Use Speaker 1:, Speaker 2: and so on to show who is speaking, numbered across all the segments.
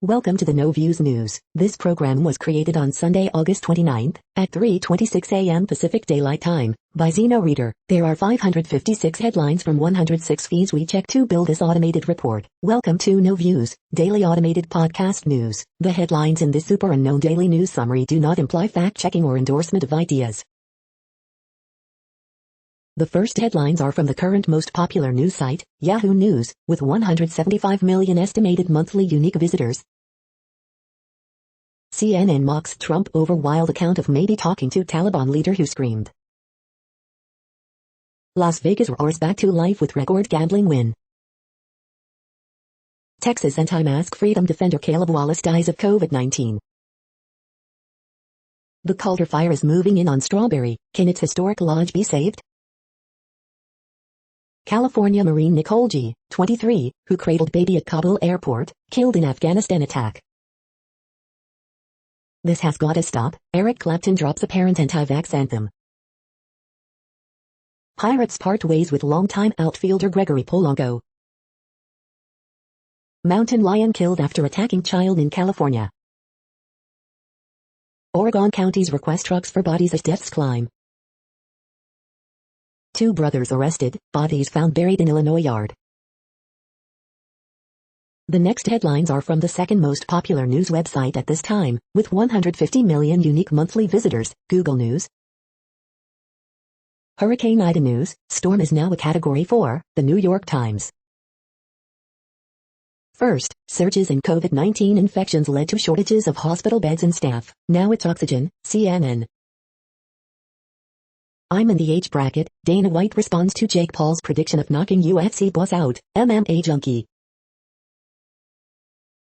Speaker 1: Welcome to the No Views News. This program was created on Sunday, August 29th, at 3:26 a.m. Pacific Daylight Time, by Zeno Reader. There are 556 headlines from 106 feeds we check to build this automated report. Welcome to No Views, daily automated podcast news. The headlines in this super unknown daily news summary do not imply fact-checking or endorsement of ideas. The first headlines are from the current most popular news site, Yahoo News, with 175 million estimated monthly unique visitors. CNN mocks Trump over wild account of maybe talking to Taliban leader who screamed. Las Vegas roars back to life with record gambling win. Texas anti-mask freedom defender Caleb Wallace dies of COVID-19. The Calder fire is moving in on Strawberry. Can its historic lodge be saved? California Marine Nicole G., 23, who cradled baby at Kabul airport, killed in Afghanistan attack. This has gotta stop. Eric Clapton drops apparent anti-vax anthem. Pirates part ways with longtime outfielder Gregory Polanco. Mountain lion killed after attacking child in California. Oregon counties request trucks for bodies as deaths climb. 2 brothers arrested, bodies found buried in Illinois yard. The next headlines are from the second most popular news website at this time, with 150 million unique monthly visitors, Google News. Hurricane Ida news, storm is now a Category 4, The New York Times. First, surges in COVID-19 infections led to shortages of hospital beds and staff. Now it's oxygen, CNN. I'm in the age bracket. Dana White responds to Jake Paul's prediction of knocking UFC boss out, MMA junkie.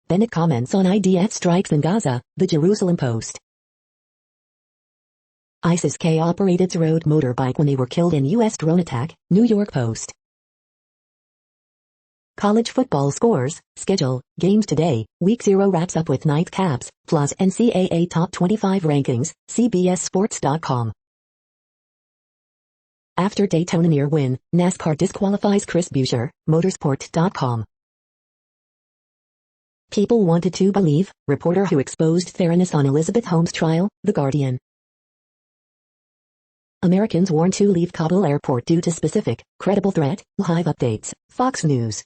Speaker 1: Bennett comments on IDF strikes in Gaza, the Jerusalem Post. ISIS-K operated rode motorbike when they were killed in U.S. drone attack, New York Post. College football scores, schedule, games today, Week 0 wraps up with nightcaps, plus NCAA Top 25 rankings, CBSSports.com. After Daytona near win, NASCAR disqualifies Chris Buescher, Motorsport.com. People wanted to believe, reporter who exposed fairness on Elizabeth Holmes trial, The Guardian. Americans warned to leave Kabul airport due to specific, credible threat, live updates, Fox News.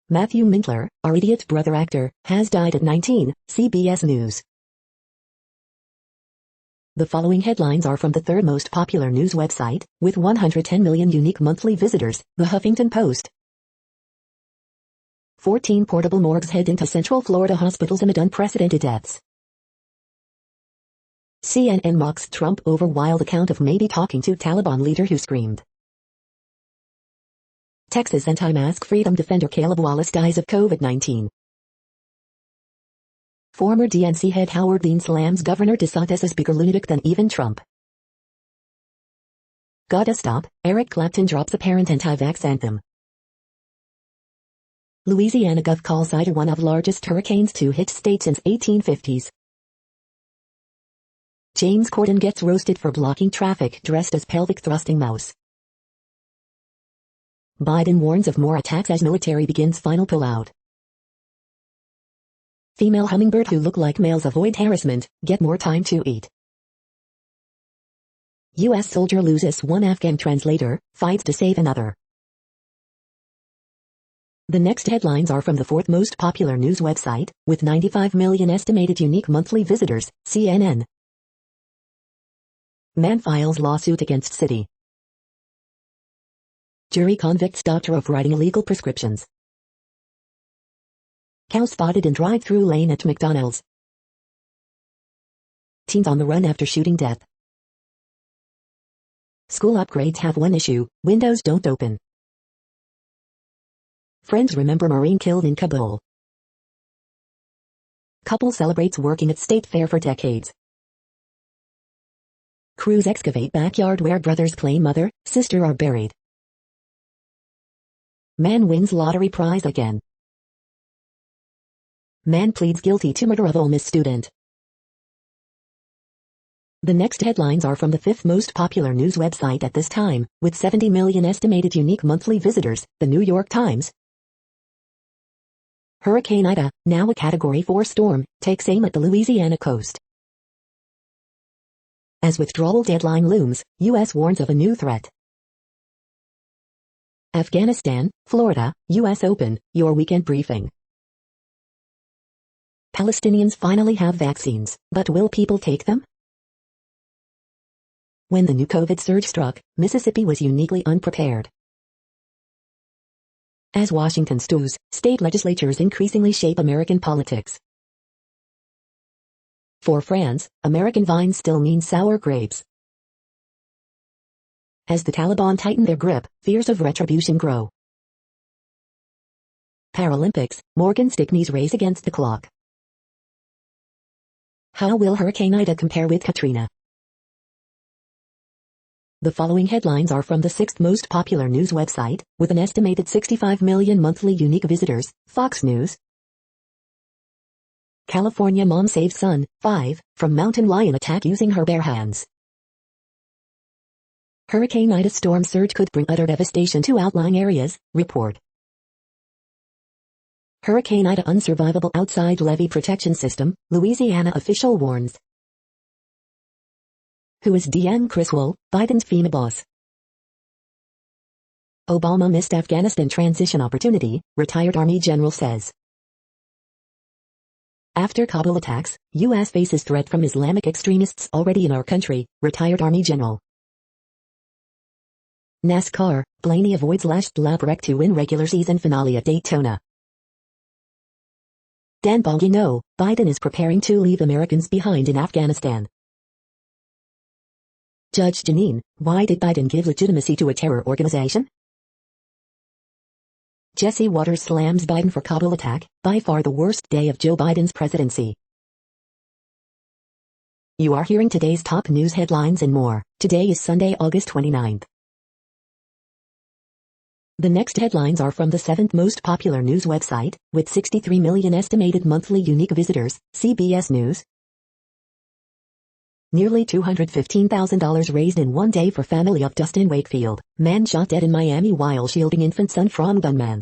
Speaker 1: Matthew Mintler, our idiot brother actor, has died at 19, CBS News. The following headlines are from the third most popular news website, with 110 million unique monthly visitors, The Huffington Post. 14 portable morgues head into Central Florida hospitals amid unprecedented deaths. CNN mocks Trump over wild account of maybe talking to Taliban leader who screamed. Texas anti-mask freedom defender Caleb Wallace dies of COVID-19. Former DNC head Howard Dean slams Governor DeSantis as bigger lunatic than even Trump. Gotta stop. Eric Clapton drops apparent anti-vax anthem. Louisiana Gov calls Ida one of largest hurricanes to hit state since 1850s. James Corden gets roasted for blocking traffic dressed as pelvic thrusting mouse. Biden warns of more attacks as military begins final pullout. Female hummingbird who look like males avoid harassment, get more time to eat. U.S. soldier loses one Afghan translator, fights to save another. The next headlines are from the fourth most popular news website, with 95 million estimated unique monthly visitors, CNN. Man files lawsuit against city. Jury convicts doctor of writing illegal prescriptions. Cow spotted in drive-through lane at McDonald's. Teens on the run after shooting death. School upgrades have one issue, windows don't open. Friends remember Marine killed in Kabul. Couple celebrates working at state fair for decades. Crews excavate backyard where brothers claim mother, sister are buried. Man wins lottery prize again. Man pleads guilty to murder of Ole Miss student. The next headlines are from the fifth most popular news website at this time, with 70 million estimated unique monthly visitors, The New York Times. Hurricane Ida, now a Category 4 storm, takes aim at the Louisiana coast. As withdrawal deadline looms, U.S. warns of a new threat. Afghanistan, Florida, U.S. Open, your weekend briefing. Palestinians finally have vaccines, but will people take them? When the new COVID surge struck, Mississippi was uniquely unprepared. As Washington stews, state legislatures increasingly shape American politics. For France, American vines still mean sour grapes. As the Taliban tighten their grip, fears of retribution grow. Paralympics, Morgan Stickney's race against the clock. How will Hurricane Ida compare with Katrina? The following headlines are from the 6th most popular news website, with an estimated 65 million monthly unique visitors, Fox News. California mom saves son, 5, from mountain lion attack using her bare hands. Hurricane Ida storm surge could bring utter devastation to outlying areas, report. Hurricane Ida unsurvivable outside levee protection system, Louisiana official warns. Who is DM Criswell, Biden's FEMA boss? Obama missed Afghanistan transition opportunity, retired Army general says. After Kabul attacks, U.S. faces threat from Islamic extremists already in our country, retired Army general. NASCAR, Blaney avoids last lap wreck to win regular season finale at Daytona. Dan Bongino, Biden is preparing to leave Americans behind in Afghanistan. Judge Janine, why did Biden give legitimacy to a terror organization? Jesse Waters slams Biden for Kabul attack, by far the worst day of Joe Biden's presidency. You are hearing today's top news headlines and more. Today is Sunday, August 29th. The next headlines are from the 7th most popular news website, with 63 million estimated monthly unique visitors, CBS News. Nearly $215,000 raised in one day for family of Dustin Wakefield, man shot dead in Miami while shielding infant son from gunman.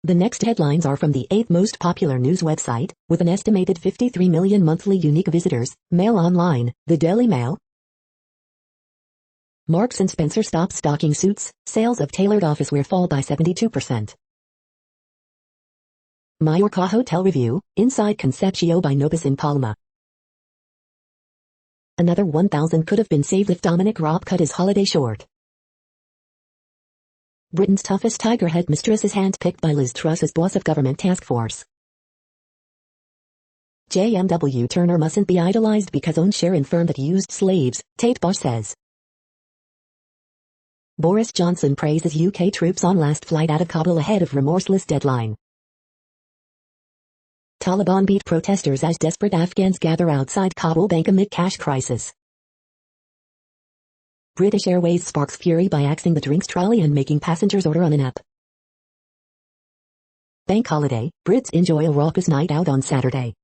Speaker 1: The next headlines are from the 8th most popular news website, with an estimated 53 million monthly unique visitors, Mail Online, the Daily Mail. Marks & Spencer stops stocking suits, sales of tailored office wear fall by 72%. Mallorca Hotel Review, Inside Concepcio by Nobis in Palma. Another 1,000 could have been saved if Dominic Raab cut his holiday short. Britain's toughest tiger headmistress is handpicked by Liz Truss as boss of government task force. JMW Turner mustn't be idolized because owned share in firm that used slaves, Tate Bosch says. Boris Johnson praises UK troops on last flight out of Kabul ahead of remorseless deadline. Taliban beat protesters as desperate Afghans gather outside Kabul bank amid cash crisis. British Airways sparks fury by axing the drinks trolley and making passengers order on an app. Bank holiday, Brits enjoy a raucous night out on Saturday.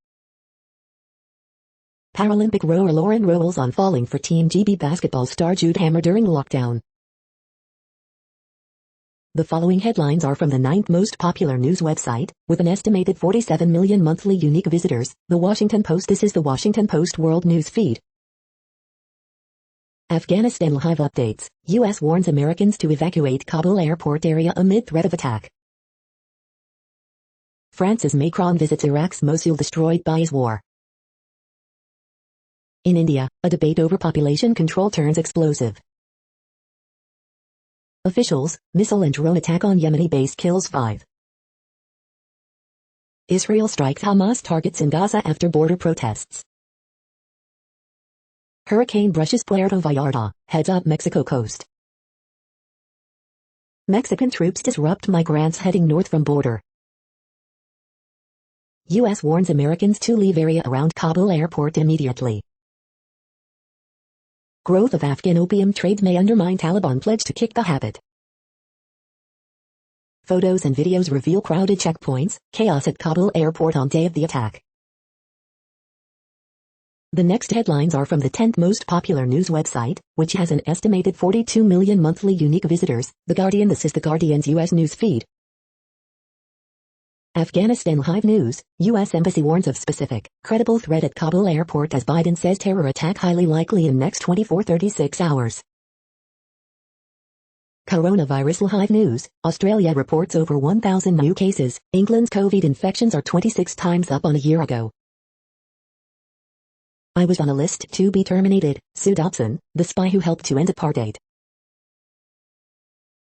Speaker 1: Paralympic rower Lauren rolls on falling for Team GB basketball star Jude Hammer during lockdown. The following headlines are from the 9th most popular news website, with an estimated 47 million monthly unique visitors, The Washington Post. This is the Washington Post World News Feed. Afghanistan live updates, U.S. warns Americans to evacuate Kabul airport area amid threat of attack. France's Macron visits Iraq's Mosul destroyed by his war. In India, a debate over population control turns explosive. Officials, missile and drone attack on Yemeni base kills 5. Israel strikes Hamas targets in Gaza after border protests. Hurricane brushes Puerto Vallarta, heads up Mexico coast. Mexican troops disrupt migrants heading north from border. U.S. warns Americans to leave area around Kabul airport immediately. Growth of Afghan opium trade may undermine Taliban pledge to kick the habit. Photos and videos reveal crowded checkpoints, chaos at Kabul airport on day of the attack. The next headlines are from the 10th most popular news website, which has an estimated 42 million monthly unique visitors, The Guardian. This is The Guardian's U.S. news feed. Afghanistan Hive News, U.S. Embassy warns of specific, credible threat at Kabul airport as Biden says terror attack highly likely in next 24-36 hours. Coronavirus Hive News, Australia reports over 1,000 new cases, England's COVID infections are 26 times up on a year ago. I was on a list to be terminated, Sue Dobson, the spy who helped to end apartheid.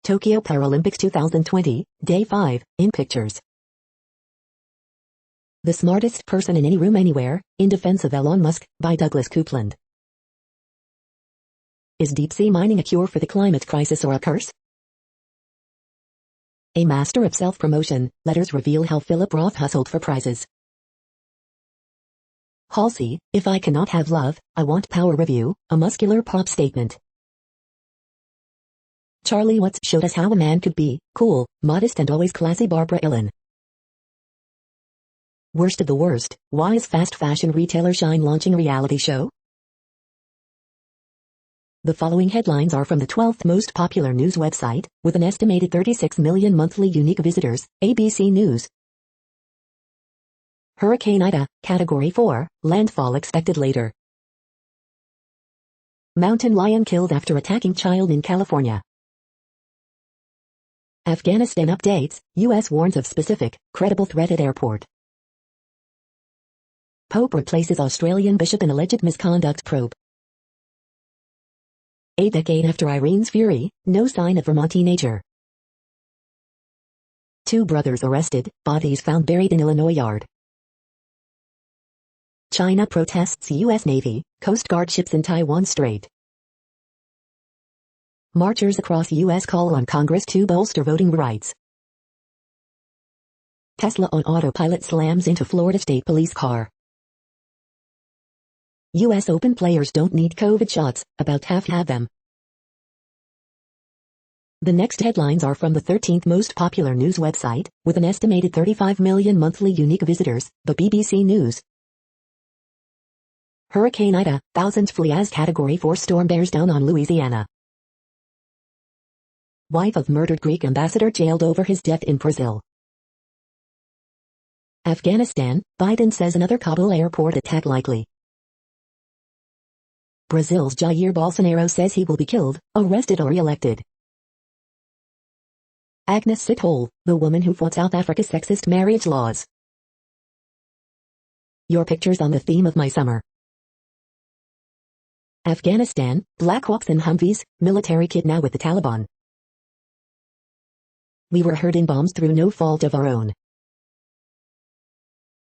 Speaker 1: Tokyo Paralympics 2020, Day 5, in pictures. The Smartest Person in Any Room Anywhere, in Defense of Elon Musk, by Douglas Coupland. Is deep-sea mining a cure for the climate crisis or a curse? A master of self-promotion, letters reveal how Philip Roth hustled for prizes. Halsey, if I cannot have love, I want power review, a muscular pop statement. Charlie Watts showed us how a man could be, cool, modest and always classy. Barbara Allen. Worst of the worst, why is fast fashion retailer Shine launching reality show? The following headlines are from the 12th most popular news website, with an estimated 36 million monthly unique visitors, ABC News. Hurricane Ida, Category 4, landfall expected later. Mountain lion killed after attacking child in California. Afghanistan updates, U.S. warns of specific, credible threat at airport. Pope replaces Australian bishop in alleged misconduct probe. A decade after Irene's fury, no sign of Vermont teenager. 2 brothers arrested, bodies found buried in Illinois yard. China protests U.S. Navy, Coast Guard ships in Taiwan Strait. Marchers across U.S. call on Congress to bolster voting rights. Tesla on autopilot slams into Florida State Police car. U.S. Open players don't need COVID shots, about half have them. The next headlines are from the 13th most popular news website, with an estimated 35 million monthly unique visitors, the BBC News. Hurricane Ida, thousands flee as Category 4 storm bears down on Louisiana. Wife of murdered Greek ambassador jailed over his death in Brazil. Afghanistan, Biden says another Kabul airport attack likely. Brazil's Jair Bolsonaro says he will be killed, arrested or re-elected. Agnes Sithole, the woman who fought South Africa's sexist marriage laws. Your pictures on the theme of my summer. Afghanistan, Blackhawks and Humvees, military kid now with the Taliban. We were hurting bombs through no fault of our own.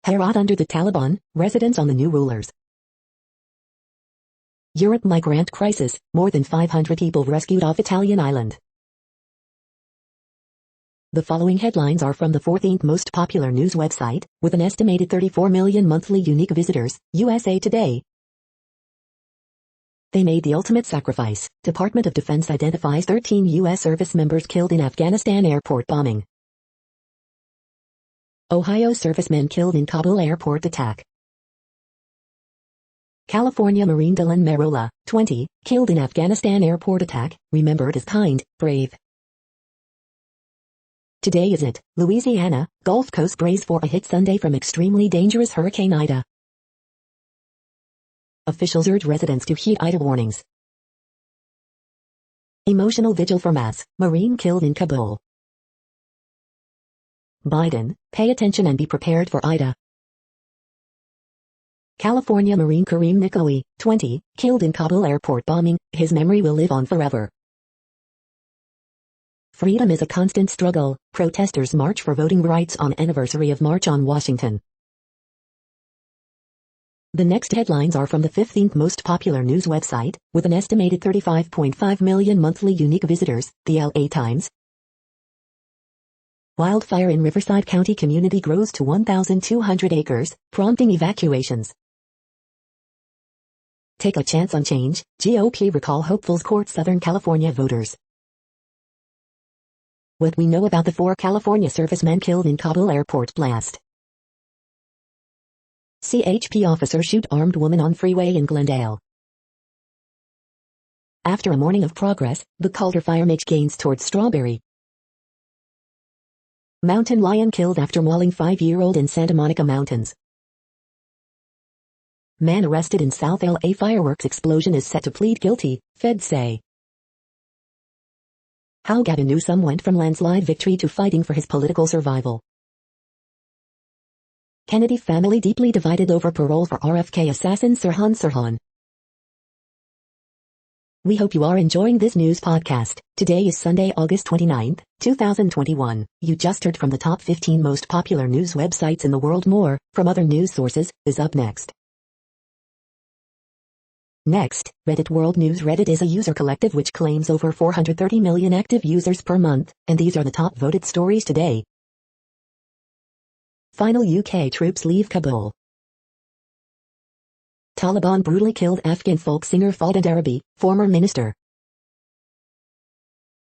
Speaker 1: Herat under the Taliban, residents on the new rulers. Europe migrant crisis, more than 500 people rescued off Italian island. The following headlines are from the 14th most popular news website, with an estimated 34 million monthly unique visitors, USA Today. They made the ultimate sacrifice. Department of Defense identifies 13 U.S. service members killed in Afghanistan airport bombing. Ohio servicemen killed in Kabul airport attack. California Marine Dylan Merola, 20, killed in Afghanistan airport attack, remembered as kind, brave. Today is it, Louisiana, Gulf Coast brace for a hit Sunday from extremely dangerous Hurricane Ida. Officials urge residents to heed Ida warnings. Emotional vigil for mass, Marine killed in Kabul. Biden, pay attention and be prepared for Ida. California Marine Kareem Nikoui, 20, killed in Kabul airport bombing, his memory will live on forever. Freedom is a constant struggle, protesters march for voting rights on anniversary of March on Washington. The next headlines are from the 15th most popular news website, with an estimated 35.5 million monthly unique visitors, the LA Times. Wildfire in Riverside County community grows to 1,200 acres, prompting evacuations. Take a chance on change, GOP recall hopefuls court Southern California voters. What we know about the 4 California servicemen killed in Kabul airport blast. CHP officer shoot armed woman on freeway in Glendale. After a morning of progress, the Calder fire makes gains towards Strawberry. Mountain lion killed after mauling 5-year-old in Santa Monica Mountains. Man arrested in South LA fireworks explosion is set to plead guilty, feds say. How Gavin Newsom went from landslide victory to fighting for his political survival. Kennedy family deeply divided over parole for RFK assassin Sirhan Sirhan. We hope you are enjoying this news podcast. Today is Sunday, August 29th, 2021. You just heard from the top 15 most popular news websites in the world. More from other news sources is up next. Next, Reddit World News. Reddit is a user collective which claims over 430 million active users per month, and these are the top voted stories today. Final UK troops leave Kabul. Taliban brutally killed Afghan folk singer Fawad Arabi, former minister.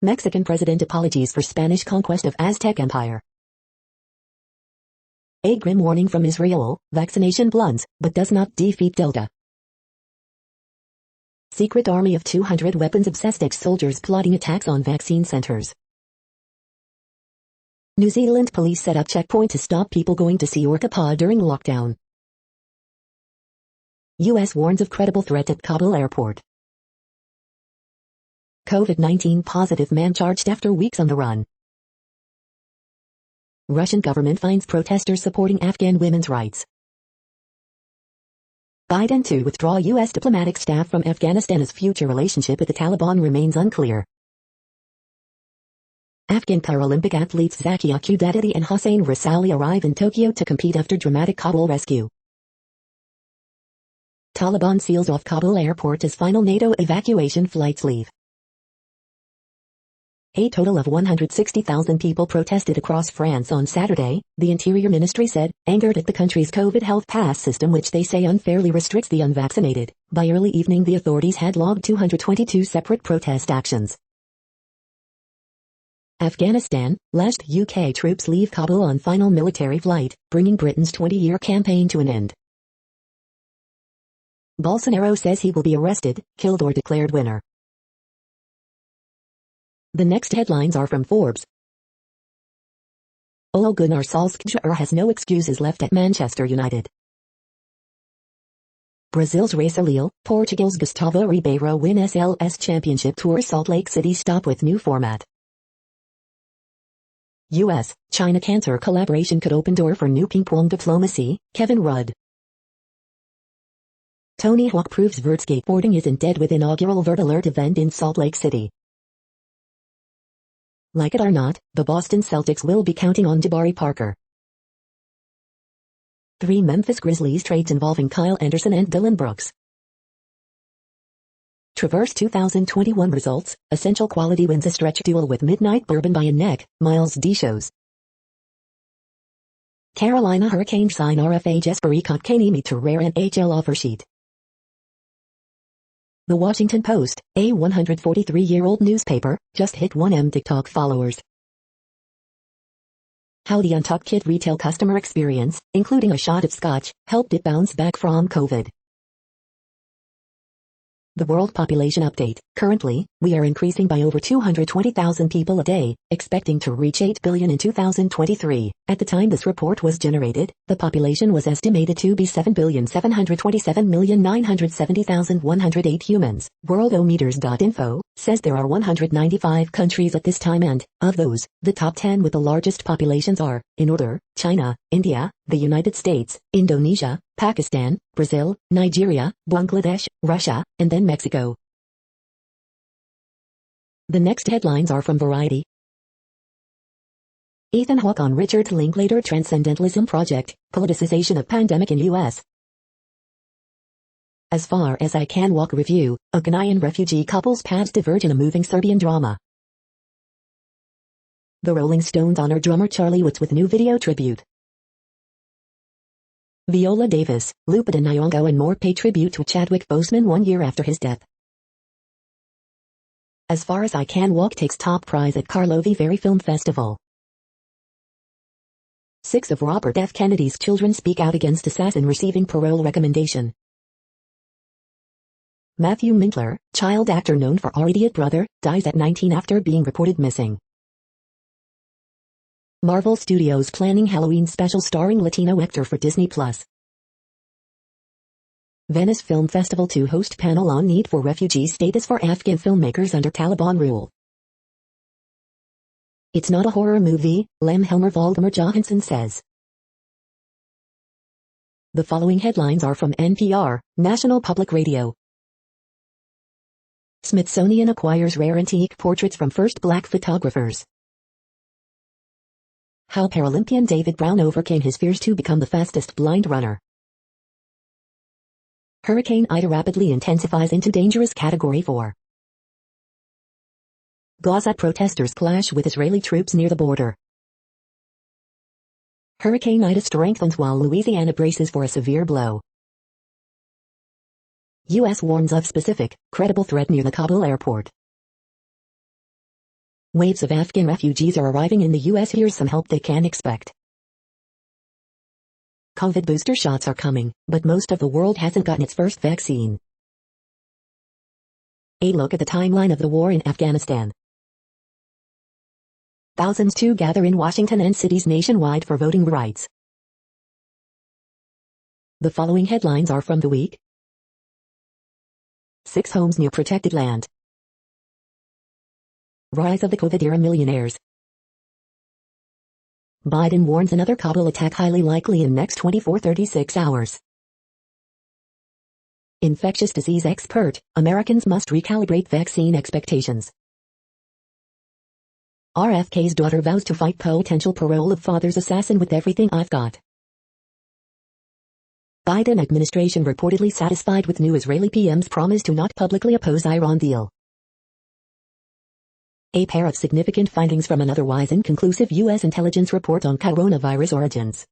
Speaker 1: Mexican president apologies for Spanish conquest of Aztec Empire. A grim warning from Israel, vaccination blunts, but does not defeat Delta. Secret army of 200 weapons-obsessed ex-soldiers plotting attacks on vaccine centers. New Zealand police set up checkpoint to stop people going to see Orca during lockdown. U.S. warns of credible threat at Kabul airport. COVID-19 positive man charged after weeks on the run. Russian government finds protesters supporting Afghan women's rights. Biden to withdraw U.S. diplomatic staff from Afghanistan as future relationship with the Taliban remains unclear. Afghan Paralympic athletes Zakia Qudadati and Hossein Rasali arrive in Tokyo to compete after dramatic Kabul rescue. Taliban seals off Kabul airport as final NATO evacuation flights leave. A total of 160,000 people protested across France on Saturday, the Interior Ministry said, angered at the country's COVID health pass system which they say unfairly restricts the unvaccinated. By early evening the authorities had logged 222 separate protest actions. Afghanistan, last UK troops leave Kabul on final military flight, bringing Britain's 20-year campaign to an end. Bolsonaro says he will be arrested, killed or declared winner. The next headlines are from Forbes. Ole Gunnar Solskjaer has no excuses left at Manchester United. Brazil's Racer Lille, Portugal's Gustavo Ribeiro win SLS Championship Tour. Salt Lake City stop with new format. U.S. China cancer collaboration could open door for new ping-pong diplomacy, Kevin Rudd. Tony Hawk proves vert skateboarding isn't dead with inaugural Vert Alert event in Salt Lake City. Like it or not, the Boston Celtics will be counting on Jabari Parker. 3 Memphis Grizzlies trades involving Kyle Anderson and Dillon Brooks. Traverse 2021 results, Essential Quality wins a stretch duel with Midnight Bourbon by a neck, Miles D shows. Carolina Hurricanes sign RFA Jesperi Kotkaniemi to rare NHL offer sheet. The Washington Post, a 143-year-old newspaper, just hit 1M TikTok followers. How the Untucked Kid retail customer experience, including a shot of scotch, helped it bounce back from COVID. The World Population Update. Currently, we are increasing by over 220,000 people a day, expecting to reach 8 billion in 2023. At the time this report was generated, the population was estimated to be 7,727,970,108 humans. Worldometers.info says there are 195 countries at this time and, of those, the top 10 with the largest populations are, in order, China, India, the United States, Indonesia, Pakistan, Brazil, Nigeria, Bangladesh, Russia, and then Mexico. The next headlines are from Variety. Ethan Hawke on Richard Linklater Transcendentalism Project, politicization of pandemic in U.S. As far as I can walk review, a Ghanaian refugee couple's paths diverge in a moving Serbian drama. The Rolling Stones honor drummer Charlie Watts with new video tribute. Viola Davis, Lupita Nyong'o and more pay tribute to Chadwick Boseman 1 year after his death. As Far as I Can Walk takes top prize at Karlovy Vary Film Festival. 6 of Robert F. Kennedy's children speak out against assassin receiving parole recommendation. Matthew Mintler, child actor known for Our Idiot Brother, dies at 19 after being reported missing. Marvel Studios planning Halloween special starring Latino actor for Disney+. Venice Film Festival to host panel on need for refugee status for Afghan filmmakers under Taliban rule. It's not a horror movie, Lem Helmer Valdemar Johansson says. The following headlines are from NPR, National Public Radio. Smithsonian acquires rare antique portraits from first black photographers. How Paralympian David Brown overcame his fears to become the fastest blind runner. Hurricane Ida rapidly intensifies into dangerous Category 4. Gaza protesters clash with Israeli troops near the border. Hurricane Ida strengthens while Louisiana braces for a severe blow. U.S. warns of specific, credible threat near the Kabul airport. Waves of Afghan refugees are arriving in the U.S. Here's some help they can expect. COVID booster shots are coming, but most of the world hasn't gotten its first vaccine. A look at the timeline of the war in Afghanistan. Thousands to gather in Washington and cities nationwide for voting rights. The following headlines are from the week. 6 homes near protected land. Rise of the COVID-era millionaires. Biden warns another Kabul attack highly likely in next 24-36 hours. Infectious disease expert, Americans must recalibrate vaccine expectations. RFK's daughter vows to fight potential parole of father's assassin with everything I've got. Biden administration reportedly satisfied with new Israeli PM's promise to not publicly oppose Iran deal. A pair of significant findings from an otherwise inconclusive U.S. intelligence report on coronavirus origins.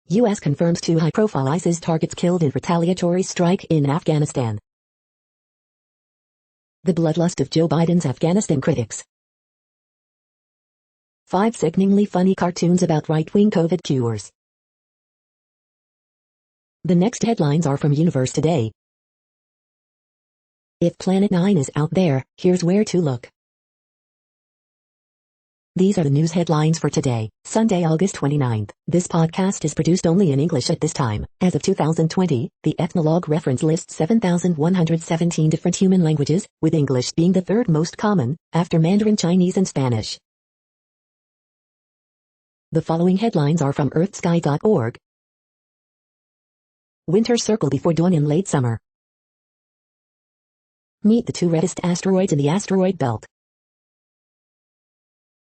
Speaker 1: U.S. confirms 2 high-profile ISIS targets killed in retaliatory strike in Afghanistan. The bloodlust of Joe Biden's Afghanistan critics. 5 sickeningly funny cartoons about right-wing COVID cures. The next headlines are from Universe Today. If Planet 9 is out there, here's where to look. These are the news headlines for today, Sunday, August 29th. This podcast is produced only in English at this time. As of 2020, the Ethnologue reference lists 7,117 different human languages, with English being the third most common, after Mandarin Chinese and Spanish. The following headlines are from earthsky.org. Winter circle before dawn in late summer. Meet the 2 reddest asteroids in the asteroid belt.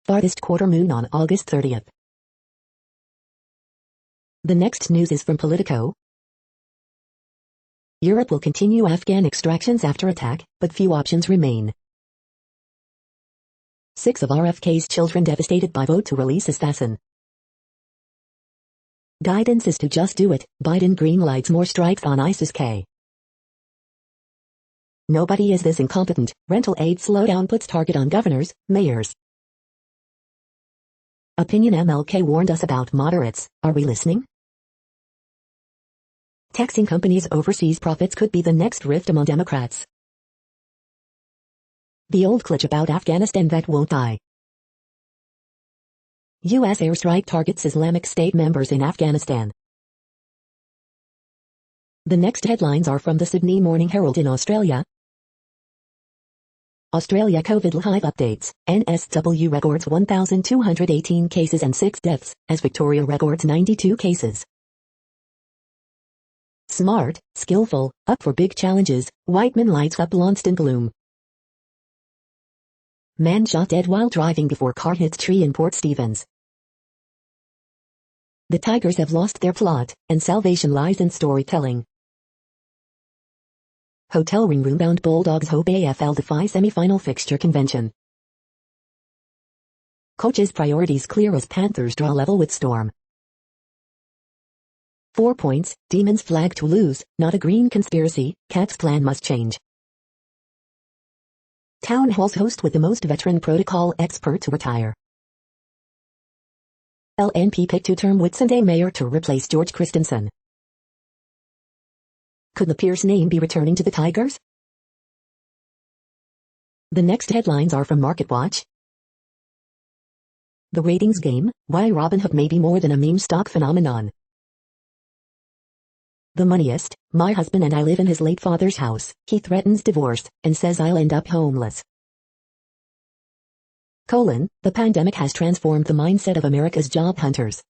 Speaker 1: Farthest quarter moon on August 30th. The next news is from Politico. Europe will continue Afghan extractions after attack, but few options remain. 6 of RFK's children devastated by vote to release assassin. Guidance is to just do it. Biden greenlights more strikes on ISIS-K. Nobody is this incompetent. Rental aid slowdown puts target on governors, mayors. Opinion MLK warned us about moderates. Are we listening? Taxing companies' overseas profits could be the next rift among Democrats. The old glitch about Afghanistan that won't die. U.S. airstrike targets Islamic State members in Afghanistan. The next headlines are from the Sydney Morning Herald in Australia. Australia COVID live updates. NSW records 1,218 cases and 6 deaths, as Victoria records 92 cases. Smart, skillful, up for big challenges, Whiteman lights up Launceston gloom. Man shot dead while driving before car hits tree in Port Stephens. The Tigers have lost their plot, and salvation lies in storytelling. Hotel room-bound Bulldogs hope AFL defy semi-final fixture convention. Coach's priorities clear as Panthers draw level with Storm. 4 points, Demons flag to lose, not a green conspiracy, Cats plan must change. Town halls host with the most veteran protocol expert to retire. LNP pick 2-term Whitsunday mayor to replace George Christensen. Could the Pierce name be returning to the Tigers? The next headlines are from MarketWatch. The ratings game, why Robinhood may be more than a meme stock phenomenon. The moneyest, my husband and I live in his late father's house. He threatens divorce and says I'll end up homeless. The pandemic has transformed the mindset of America's job hunters.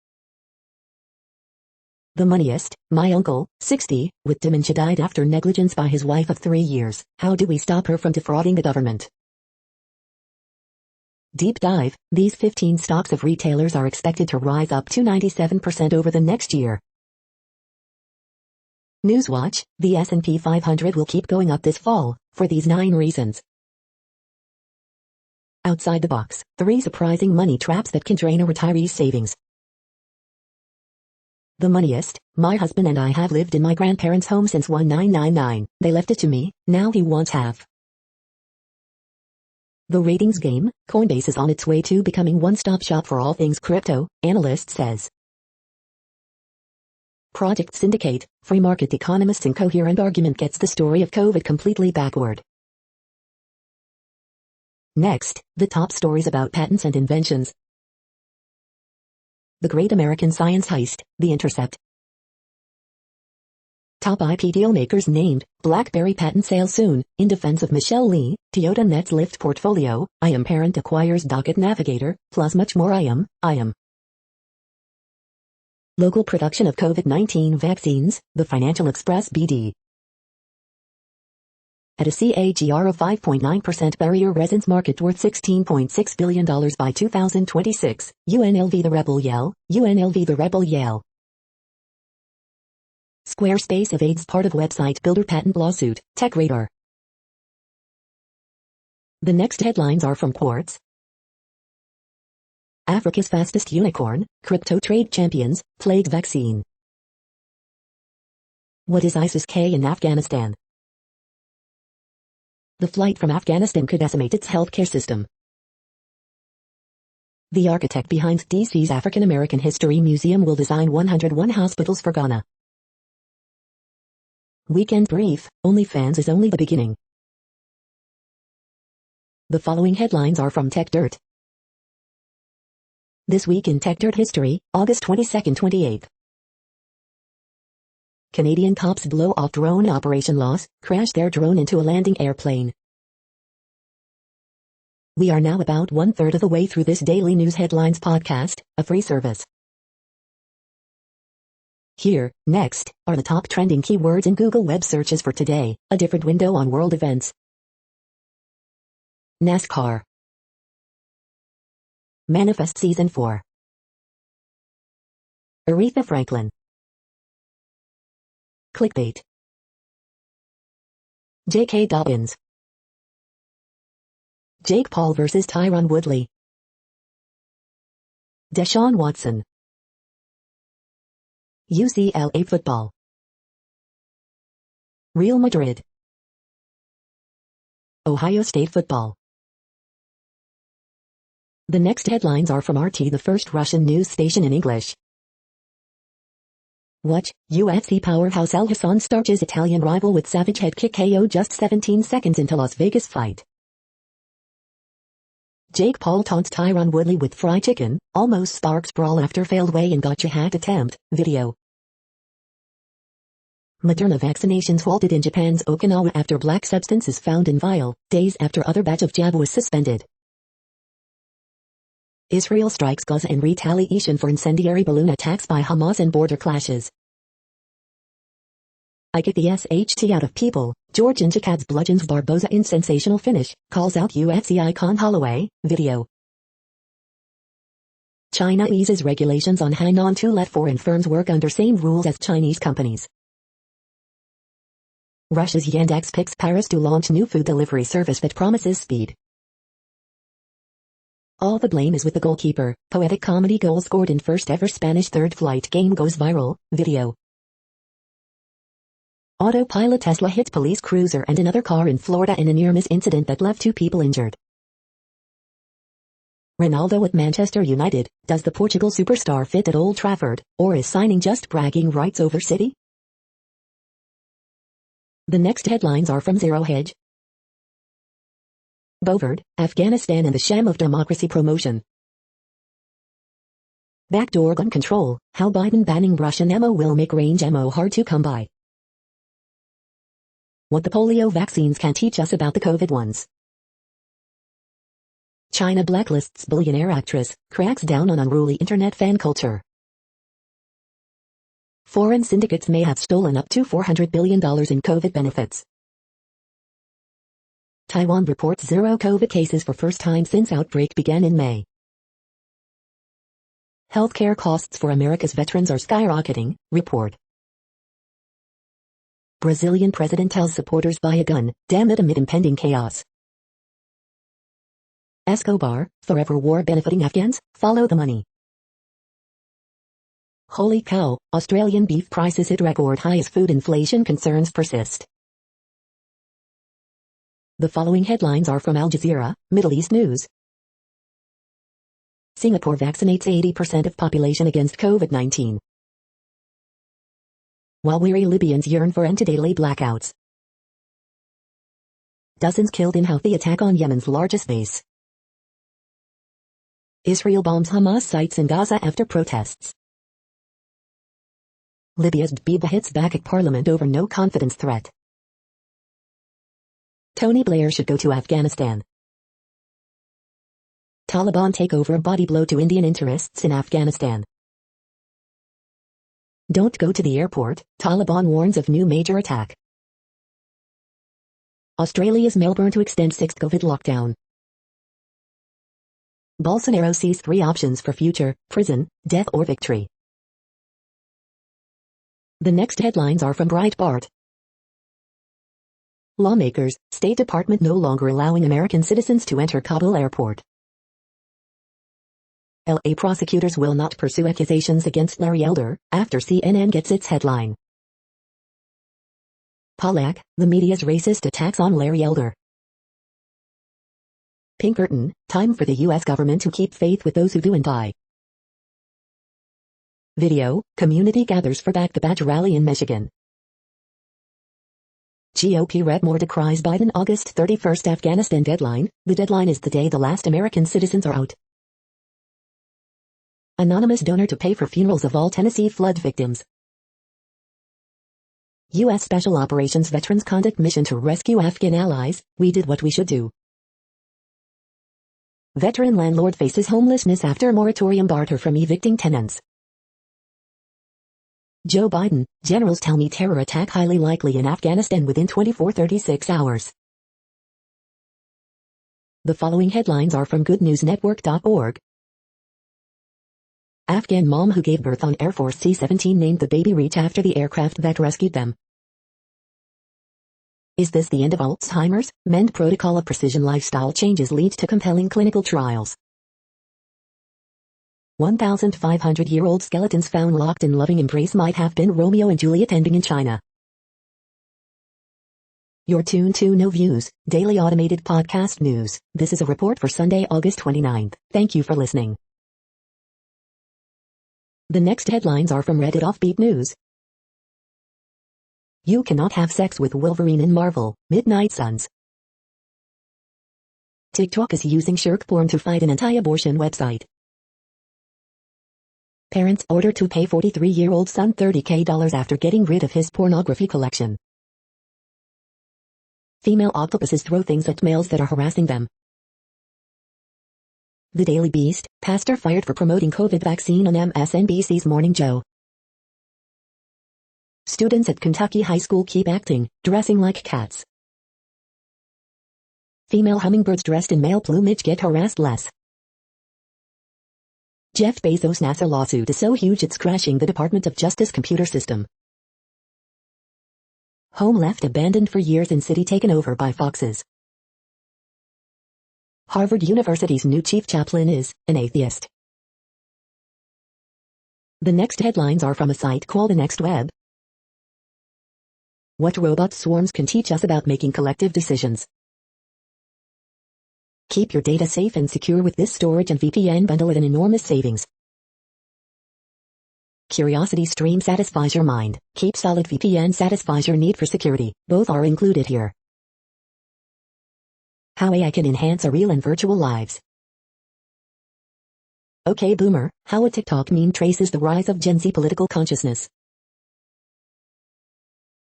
Speaker 1: The moneyest, my uncle, 60, with dementia died after negligence by his wife of 3 years. How do we stop her from defrauding the government? Deep dive, these 15 stocks of retailers are expected to rise up to 97% over the next year. Newswatch, the S&P 500 will keep going up this fall, for these 9 reasons. Outside the box, 3 surprising money traps that can drain a retiree's savings. The moneyest, my husband and I have lived in my grandparents' home since 1999. They left it to me, now he wants half. The ratings game, Coinbase is on its way to becoming one-stop shop for all things crypto, analyst says. Project Syndicate, free market economist's incoherent argument gets the story of COVID completely backward. Next, the top stories about patents and inventions. The Great American Science Heist, The Intercept. Top IP deal makers named, BlackBerry patent sale soon, in defense of Michelle Lee, Toyota Nets Lift portfolio, IAM parent acquires Docket Navigator, plus much more IAM. Local production of COVID-19 vaccines, the Financial Express BD. At a CAGR of 5.9%, barrier resins market worth $16.6 billion by 2026, UNLV the rebel yell, UNLV the rebel yell. Squarespace evades part of website builder patent lawsuit, TechRadar. The next headlines are from Quartz. Africa's fastest unicorn, crypto trade champions, plague vaccine. What is ISIS-K in Afghanistan? The flight from Afghanistan could decimate its healthcare system. The architect behind DC's African American History Museum will design 101 hospitals for Ghana. Weekend brief, OnlyFans is only the beginning. The following headlines are from TechDirt. This week in TechDirt history, August 22-28. Canadian cops blow off drone operation loss, crash their drone into a landing airplane. We are now about 1/3 of the way through this daily news headlines podcast, a free service. Here, next, are the top trending keywords in Google web searches for today, a different window on world events. NASCAR. Manifest Season 4. Aretha Franklin. Clickbait. J.K. Dobbins. Jake Paul vs. Tyron Woodley. Deshaun Watson. UCLA football. Real Madrid. Ohio State football. The next headlines are from RT, the first Russian news station in English. Watch, UFC powerhouse El Hassan starches Italian rival with savage head kick KO just 17 seconds into Las Vegas fight. Jake Paul taunts Tyron Woodley with fried chicken, almost sparks brawl after failed weigh-in gotcha hat attempt, video. Moderna vaccinations halted in Japan's Okinawa after black substance is found in vial, days after other batch of jab was suspended. Israel strikes Gaza in retaliation for incendiary balloon attacks by Hamas and border clashes. I get the SHT out of people, Georgian Jacobs bludgeons Barboza in sensational finish, calls out UFC icon Holloway, video. China eases regulations on Hainan to let foreign firms work under same rules as Chinese companies. Russia's Yandex picks Paris to launch new food delivery service that promises speed. All the blame is with the goalkeeper. Poetic comedy goal scored in first ever Spanish third flight game goes viral, video. Autopilot Tesla hits police cruiser and another car in Florida in a near-miss incident that left 2 people injured. Ronaldo at Manchester United, does the Portugal superstar fit at Old Trafford, or is signing just bragging rights over City? The next headlines are from Zero Hedge. Bovard, Afghanistan and the sham of democracy promotion. Backdoor gun control, how Biden banning Russian ammo will make range ammo hard to come by. What the polio vaccines can teach us about the COVID ones. China blacklists billionaire actress, cracks down on unruly internet fan culture. Foreign syndicates may have stolen up to $400 billion in COVID benefits. Taiwan reports 0 COVID cases for first time since outbreak began in May. Healthcare costs for America's veterans are skyrocketing, report. Brazilian president tells supporters buy a gun, damn it amid impending chaos. Escobar, forever war benefiting Afghans, follow the money. Holy cow, Australian beef prices hit record high as food inflation concerns persist. The following headlines are from Al Jazeera, Middle East News. Singapore vaccinates 80% of population against COVID-19. While weary Libyans yearn for end to daily blackouts. Dozens killed in Houthi attack on Yemen's largest base. Israel bombs Hamas sites in Gaza after protests. Libya's Dbeiba hits back at parliament over no confidence threat. Tony Blair should go to Afghanistan. Taliban take over a body blow to Indian interests in Afghanistan. Don't go to the airport, Taliban warns of new major attack. Australia's Melbourne to extend 6th COVID lockdown. Bolsonaro sees 3 options for future, prison, death or victory. The next headlines are from Breitbart. Lawmakers, State Department no longer allowing American citizens to enter Kabul airport. LA prosecutors will not pursue accusations against Larry Elder, after CNN gets its headline. Pollack, the media's racist attacks on Larry Elder. Pinkerton, time for the U.S. government to keep faith with those who do and die. Video, community gathers for Back the Badge rally in Michigan. GOP Rep Moore decries Biden August 31st Afghanistan deadline. The deadline is the day the last American citizens are out. Anonymous donor to pay for funerals of all Tennessee flood victims. U.S. Special Operations Veterans Conduct Mission to rescue Afghan allies. We did what we should do. Veteran landlord faces homelessness after moratorium barred her from evicting tenants. Joe Biden, generals tell me terror attack highly likely in Afghanistan within 24-36 hours. The following headlines are from goodnewsnetwork.org. Afghan mom who gave birth on Air Force C-17 named the baby Reach after the aircraft that rescued them. Is this the end of Alzheimer's? Mend protocol of precision lifestyle changes lead to compelling clinical trials. 1,500-year-old skeletons found locked in loving embrace might have been Romeo and Juliet ending in China. You're tuned to No Views, daily automated podcast news. This is a report for Sunday, August 29th. Thank you for listening. The next headlines are from Reddit Offbeat News. You cannot have sex with Wolverine in Marvel, Midnight Suns. TikTok is using shirk porn to fight an anti-abortion website. Parents ordered to pay 43-year-old son $30,000 after getting rid of his pornography collection. Female octopuses throw things at males that are harassing them. The Daily Beast, pastor fired for promoting COVID vaccine on MSNBC's Morning Joe. Students at Kentucky High School keep acting, dressing like cats. Female hummingbirds dressed in male plumage get harassed less. Jeff Bezos' NASA lawsuit is so huge it's crashing the Department of Justice computer system. Home left abandoned for years in city taken over by foxes. Harvard University's new chief chaplain is an atheist. The next headlines are from a site called The Next Web. What robot swarms can teach us about making collective decisions. Keep your data safe and secure with this storage and VPN bundle at an enormous savings. Curiosity Stream satisfies your mind. Keep Solid VPN satisfies your need for security. Both are included here. How AI can enhance our real and virtual lives. Okay Boomer, how a TikTok meme traces the rise of Gen Z political consciousness.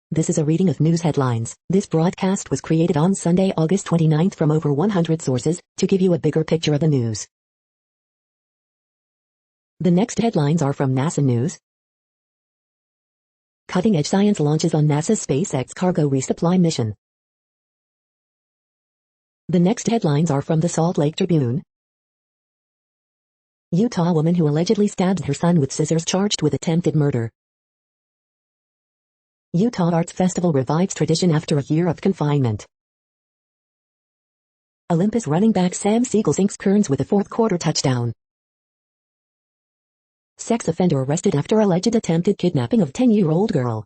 Speaker 1: This is a reading of news headlines. This broadcast was created on Sunday, August 29th from over 100 sources, to give you a bigger picture of the news. The next headlines are from NASA News. Cutting-edge science launches on NASA's SpaceX cargo resupply mission. The next headlines are from the Salt Lake Tribune. Utah woman who allegedly stabs her son with scissors charged with attempted murder. Utah Arts Festival revives tradition after a year of confinement. Olympus running back Sam Siegel sinks Kearns with a fourth-quarter touchdown. Sex offender arrested after alleged attempted kidnapping of 10-year-old girl.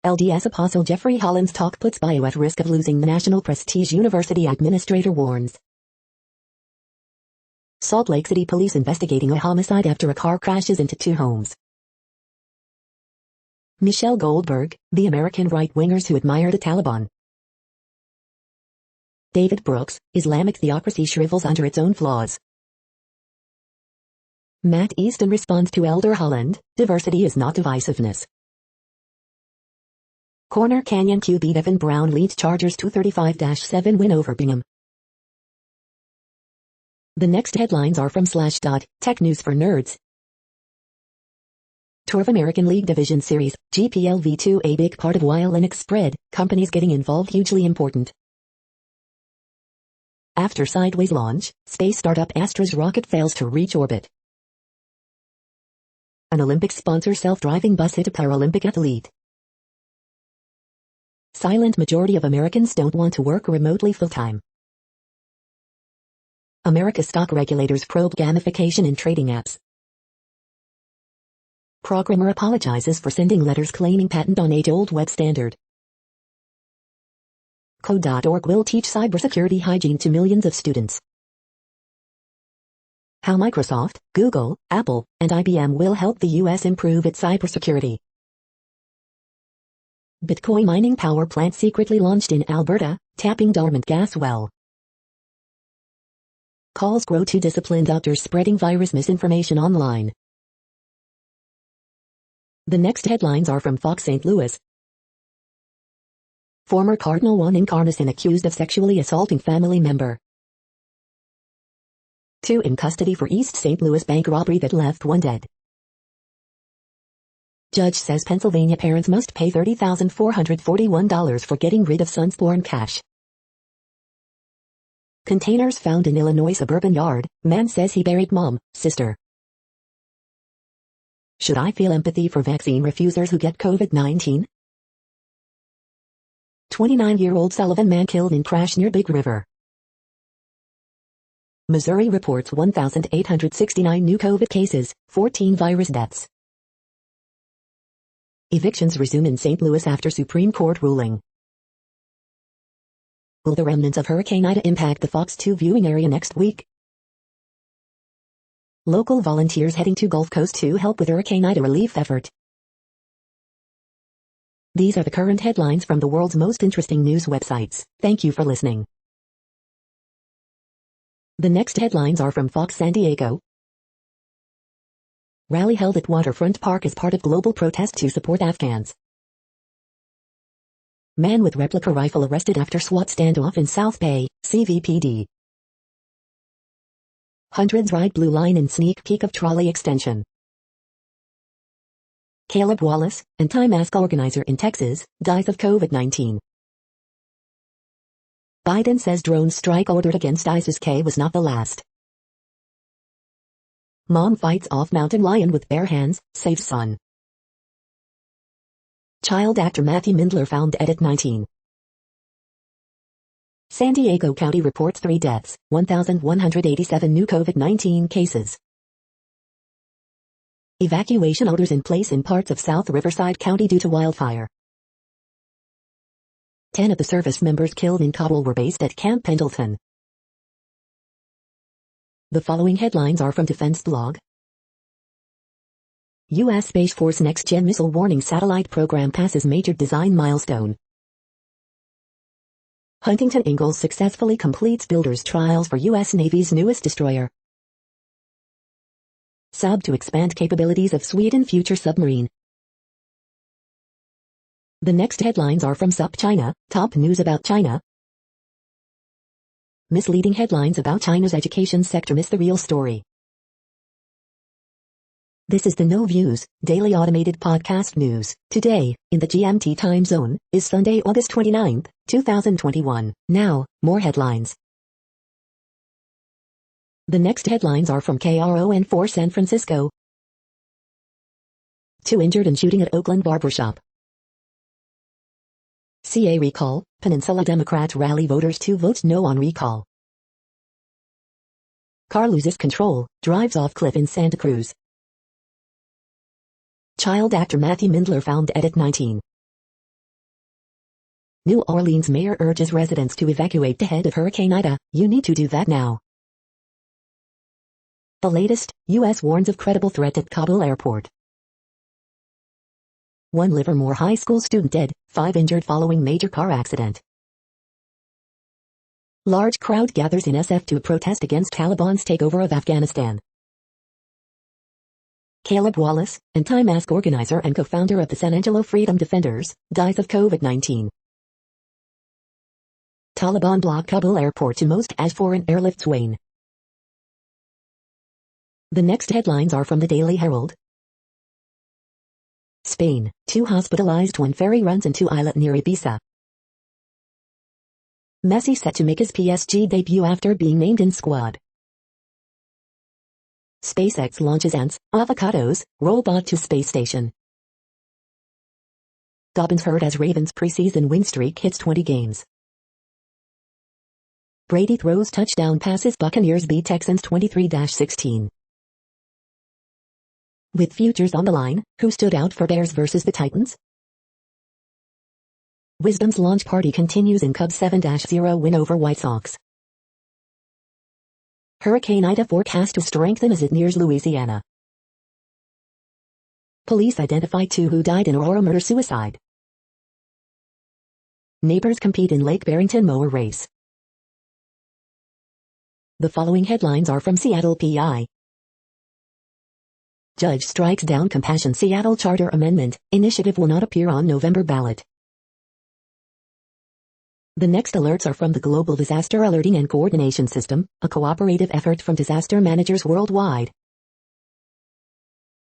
Speaker 1: LDS Apostle Jeffrey Holland's talk puts bio at risk of losing the national prestige, university administrator warns. Salt Lake City police investigating a homicide after a car crashes into two homes. Michelle Goldberg, the American right-wingers who admire the Taliban. David Brooks, Islamic theocracy shrivels under its own flaws. Matt Easton responds to Elder Holland, diversity is not divisiveness. Corner Canyon QB Devin Brown leads Chargers 235-7 win over Bingham. The next headlines are from Slashdot, Tech News for Nerds. Tour of American League Division Series, GPL V2 a big part of why Linux spread, companies getting involved hugely important. After sideways launch, space startup Astra's rocket fails to reach orbit. An Olympic sponsor self-driving bus hit a Paralympic athlete. Silent majority of Americans don't want to work remotely full-time. America's stock regulators probe gamification in trading apps. Programmer apologizes for sending letters claiming patent on age-old web standard. Code.org will teach cybersecurity hygiene to millions of students. How Microsoft, Google, Apple, and IBM will help the U.S. improve its cybersecurity. Bitcoin mining power plant secretly launched in Alberta, tapping dormant gas well. Calls grow to discipline doctors spreading virus misinformation online. The next headlines are from Fox St. Louis. Former Cardinal Juan Encarnacion accused of sexually assaulting family member. 2 in custody for East St. Louis bank robbery that left 1 dead. Judge says Pennsylvania parents must pay $30,441 for getting rid of son's porn cache. Containers found in Illinois suburban yard, man says he buried mom, sister. Should I feel empathy for vaccine refusers who get COVID-19? 29-year-old Sullivan man killed in crash near Big River. Missouri reports 1,869 new COVID cases, 14 virus deaths. Evictions resume in St. Louis after Supreme Court ruling. Will the remnants of Hurricane Ida impact the Fox 2 viewing area next week? Local volunteers heading to Gulf Coast to help with Hurricane Ida relief effort. These are the current headlines from the world's most interesting news websites. Thank you for listening. The next headlines are from Fox San Diego. Rally held at Waterfront Park as part of global protest to support Afghans. Man with replica rifle arrested after SWAT standoff in South Bay, CVPD. Hundreds ride Blue Line in sneak peek of trolley extension. Caleb Wallace, anti-mask organizer in Texas, dies of COVID-19. Biden says drone strike ordered against ISIS-K was not the last. Mom fights off mountain lion with bare hands, saves son. Child actor Matthew Mindler found dead at 19. San Diego County reports 3 deaths, 1,187 new COVID-19 cases. Evacuation orders in place in parts of South Riverside County due to wildfire. 10 of the service members killed in Kabul were based at Camp Pendleton. The following headlines are from Defense Blog. U.S. Space Force Next-Gen Missile Warning Satellite Program passes major design milestone. Huntington Ingalls successfully completes builder's trials for U.S. Navy's newest destroyer. Saab to expand capabilities of Sweden future submarine. The next headlines are from SUP China, top news about China. Misleading headlines about China's education sector miss the real story. This is the No Views, daily automated podcast news. Today, in the GMT time zone, is Sunday, August 29, 2021. Now, more headlines. The next headlines are from KRON4 San Francisco. 2 injured in shooting at Oakland barbershop. CA recall, Peninsula Democrats rally voters to vote no on recall. Car loses control, drives off cliff in Santa Cruz. Child actor Matthew Mindler found dead at 19. New Orleans mayor urges residents to evacuate ahead of Hurricane Ida. You need to do that now. The latest, U.S. warns of credible threat at Kabul airport. 1 Livermore High School student dead, 5 injured following major car accident. Large crowd gathers in SF to protest against Taliban's takeover of Afghanistan. Caleb Wallace, anti-mask organizer and co-founder of the San Angelo Freedom Defenders, dies of COVID-19. Taliban block Kabul airport to most as foreign airlifts wane. The next headlines are from the Daily Herald. Spain, 2 hospitalized when ferry runs into islet near Ibiza. Messi set to make his PSG debut after being named in squad. SpaceX launches ants, avocados, robot to space station. Dobbins hurt as Ravens preseason win streak hits 20 games. Brady throws touchdown passes, Buccaneers beat Texans 23-16. With futures on the line, who stood out for Bears versus the Titans? Wisdom's launch party continues in Cubs 7-0 win over White Sox. Hurricane Ida forecast to strengthen as it nears Louisiana. Police identify 2 who died in Aurora murder-suicide. Neighbors compete in Lake Barrington mower race. The following headlines are from Seattle PI. Judge strikes down Compassion Seattle Charter Amendment, initiative will not appear on November ballot. The next alerts are from the Global Disaster Alerting and Coordination System, a cooperative effort from disaster managers worldwide.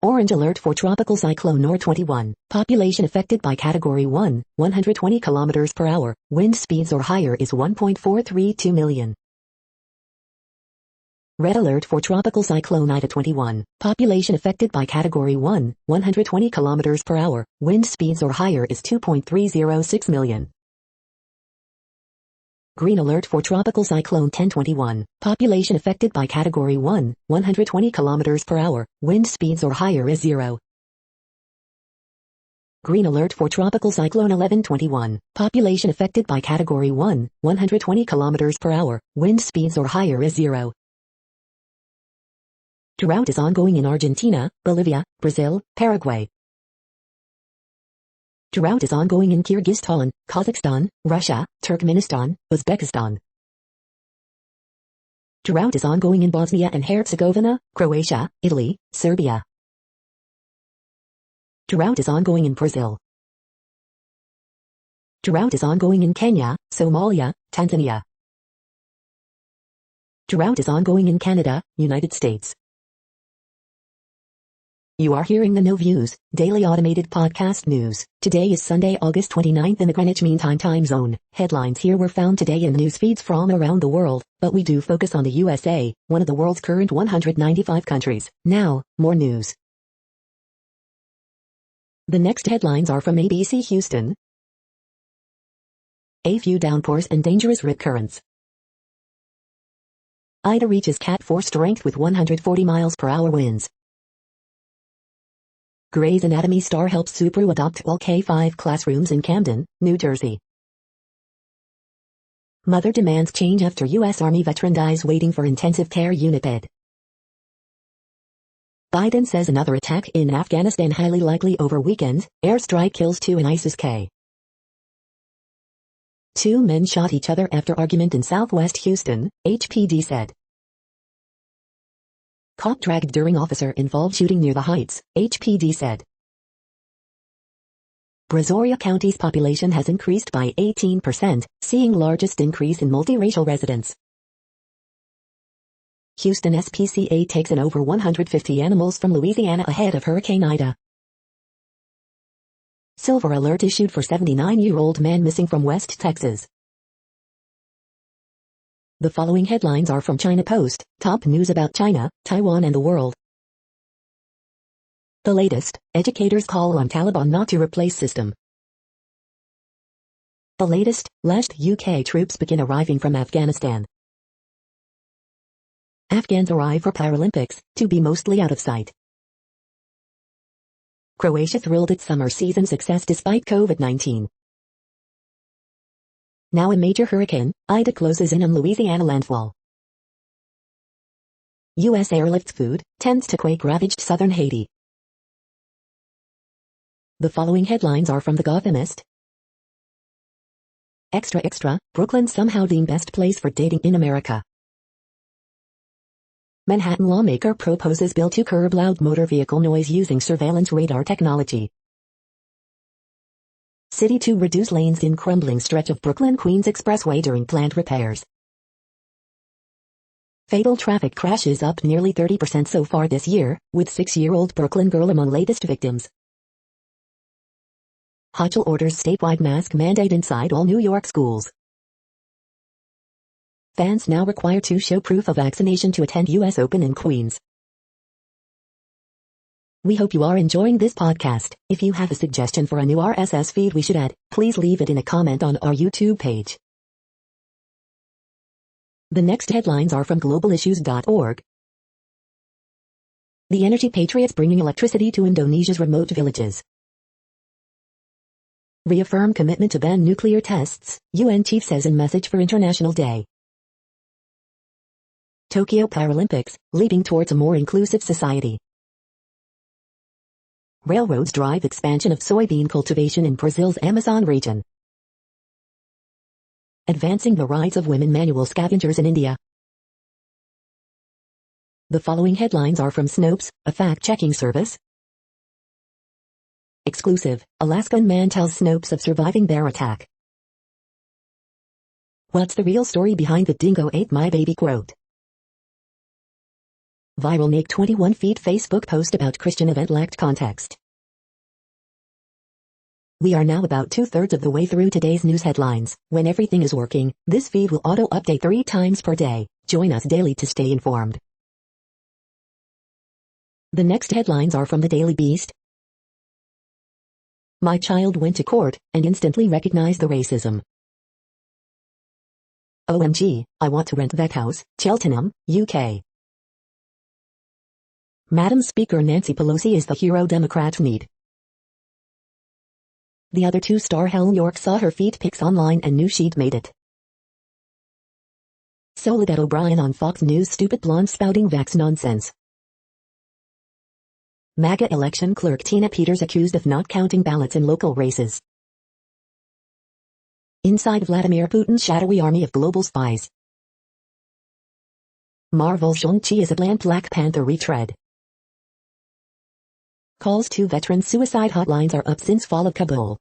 Speaker 1: Orange alert for Tropical Cyclone Nor 21, population affected by Category 1, 120 km per hour, wind speeds or higher is 1.432 million. Red alert for Tropical Cyclone Ida 21, population affected by Category 1, 120 km per hour, wind speeds or higher is 2.306 million. Green alert for Tropical Cyclone 1021, population affected by Category 1, 120 km per hour, wind speeds or higher is 0. Green alert for Tropical Cyclone 1121, population affected by Category 1, 120 km per hour, wind speeds or higher is 0. Drought is ongoing in Argentina, Bolivia, Brazil, Paraguay. Drought is ongoing in Kyrgyzstan, Kazakhstan, Russia, Turkmenistan, Uzbekistan. Drought is ongoing in Bosnia and Herzegovina, Croatia, Italy, Serbia. Drought is ongoing in Brazil. Drought is ongoing in Kenya, Somalia, Tanzania. Drought is ongoing in Canada, United States. You are hearing the No Views, daily automated podcast news. Today is Sunday, August 29th in the Greenwich Mean Time zone. Headlines here were found today in news feeds from around the world, but we do focus on the USA, one of the world's current 195 countries. Now, more news. The next headlines are from ABC Houston. A few downpours and dangerous rip currents. Ida reaches Cat 4 strength with 140 miles per hour winds. Grey's Anatomy star helps Subaru adopt all K-5 classrooms in Camden, New Jersey. Mother demands change after U.S. Army veteran dies waiting for intensive care unit bed. Biden says another attack in Afghanistan highly likely over weekend, airstrike kills 2 in ISIS-K. 2 men shot each other after argument in Southwest Houston, HPD said. Cop dragged during officer-involved shooting near the Heights, HPD said. Brazoria County's population has increased by 18%, seeing largest increase in multiracial residents. Houston SPCA takes in over 150 animals from Louisiana ahead of Hurricane Ida. Silver alert issued for 79-year-old man missing from West Texas. The following headlines are from China Post, top news about China, Taiwan and the world. The latest, educators call on Taliban not to replace system. The latest, last UK troops begin arriving from Afghanistan. Afghans arrive for Paralympics, to be mostly out of sight. Croatia thrilled its summer season success despite COVID-19. Now a major hurricane, Ida closes in on Louisiana landfall. U.S. airlifts food, tends to quake-ravaged southern Haiti. The following headlines are from The Gothamist. Extra extra, Brooklyn somehow the best place for dating in America. Manhattan lawmaker proposes bill to curb loud motor vehicle noise using surveillance radar technology. City to reduce lanes in crumbling stretch of Brooklyn-Queens Expressway during planned repairs. Fatal traffic crashes up nearly 30% so far this year, with 6-year-old Brooklyn girl among latest victims. Hochul orders statewide mask mandate inside all New York schools. Fans now required to show proof of vaccination to attend U.S. Open in Queens. We hope you are enjoying this podcast. If you have a suggestion for a new RSS feed we should add, please leave it in a comment on our YouTube page. The next headlines are from globalissues.org. The Energy Patriots bringing electricity to Indonesia's remote villages. Reaffirm commitment to ban nuclear tests, UN chief says in message for International Day. Tokyo Paralympics, leading towards a more inclusive society. Railroads drive expansion of soybean cultivation in Brazil's Amazon region. Advancing the rights of women manual scavengers in India. The following headlines are from Snopes, a fact-checking service. Exclusive, Alaskan man tells Snopes of surviving bear attack. What's the real story behind the "dingo ate my baby" quote? Viral Make 21 feet Facebook post about Christian event lacked context. We are now about 2/3 of the way through today's news headlines. When everything is working, this feed will auto-update 3 times per day. Join us daily to stay informed. The next headlines are from the Daily Beast. My child went to court and instantly recognized the racism. OMG, I want to rent that house, Cheltenham, UK. Madam Speaker Nancy Pelosi is the hero Democrats need. The other 2-star Helen York saw her feet pics online and knew she'd made it. Soledad O'Brien on Fox News stupid blonde spouting vax nonsense. MAGA election clerk Tina Peters accused of not counting ballots in local races. Inside Vladimir Putin's shadowy army of global spies. Marvel's Shang-Chi is a bland Black Panther retread. Calls to veteran suicide hotlines are up since fall of Kabul.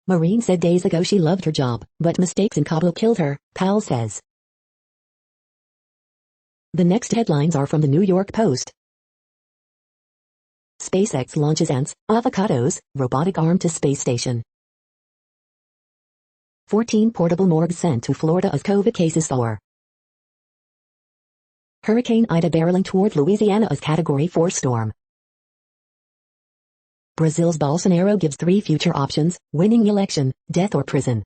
Speaker 1: Marine said days ago she loved her job, but mistakes in Kabul killed her, Powell says. The next headlines are from the New York Post. SpaceX launches ants, avocados, robotic arm to space station. 14 portable morgues sent to Florida as COVID cases soar. Hurricane Ida barreling toward Louisiana as Category 4 storm. Brazil's Bolsonaro gives 3 future options: winning election, death or prison.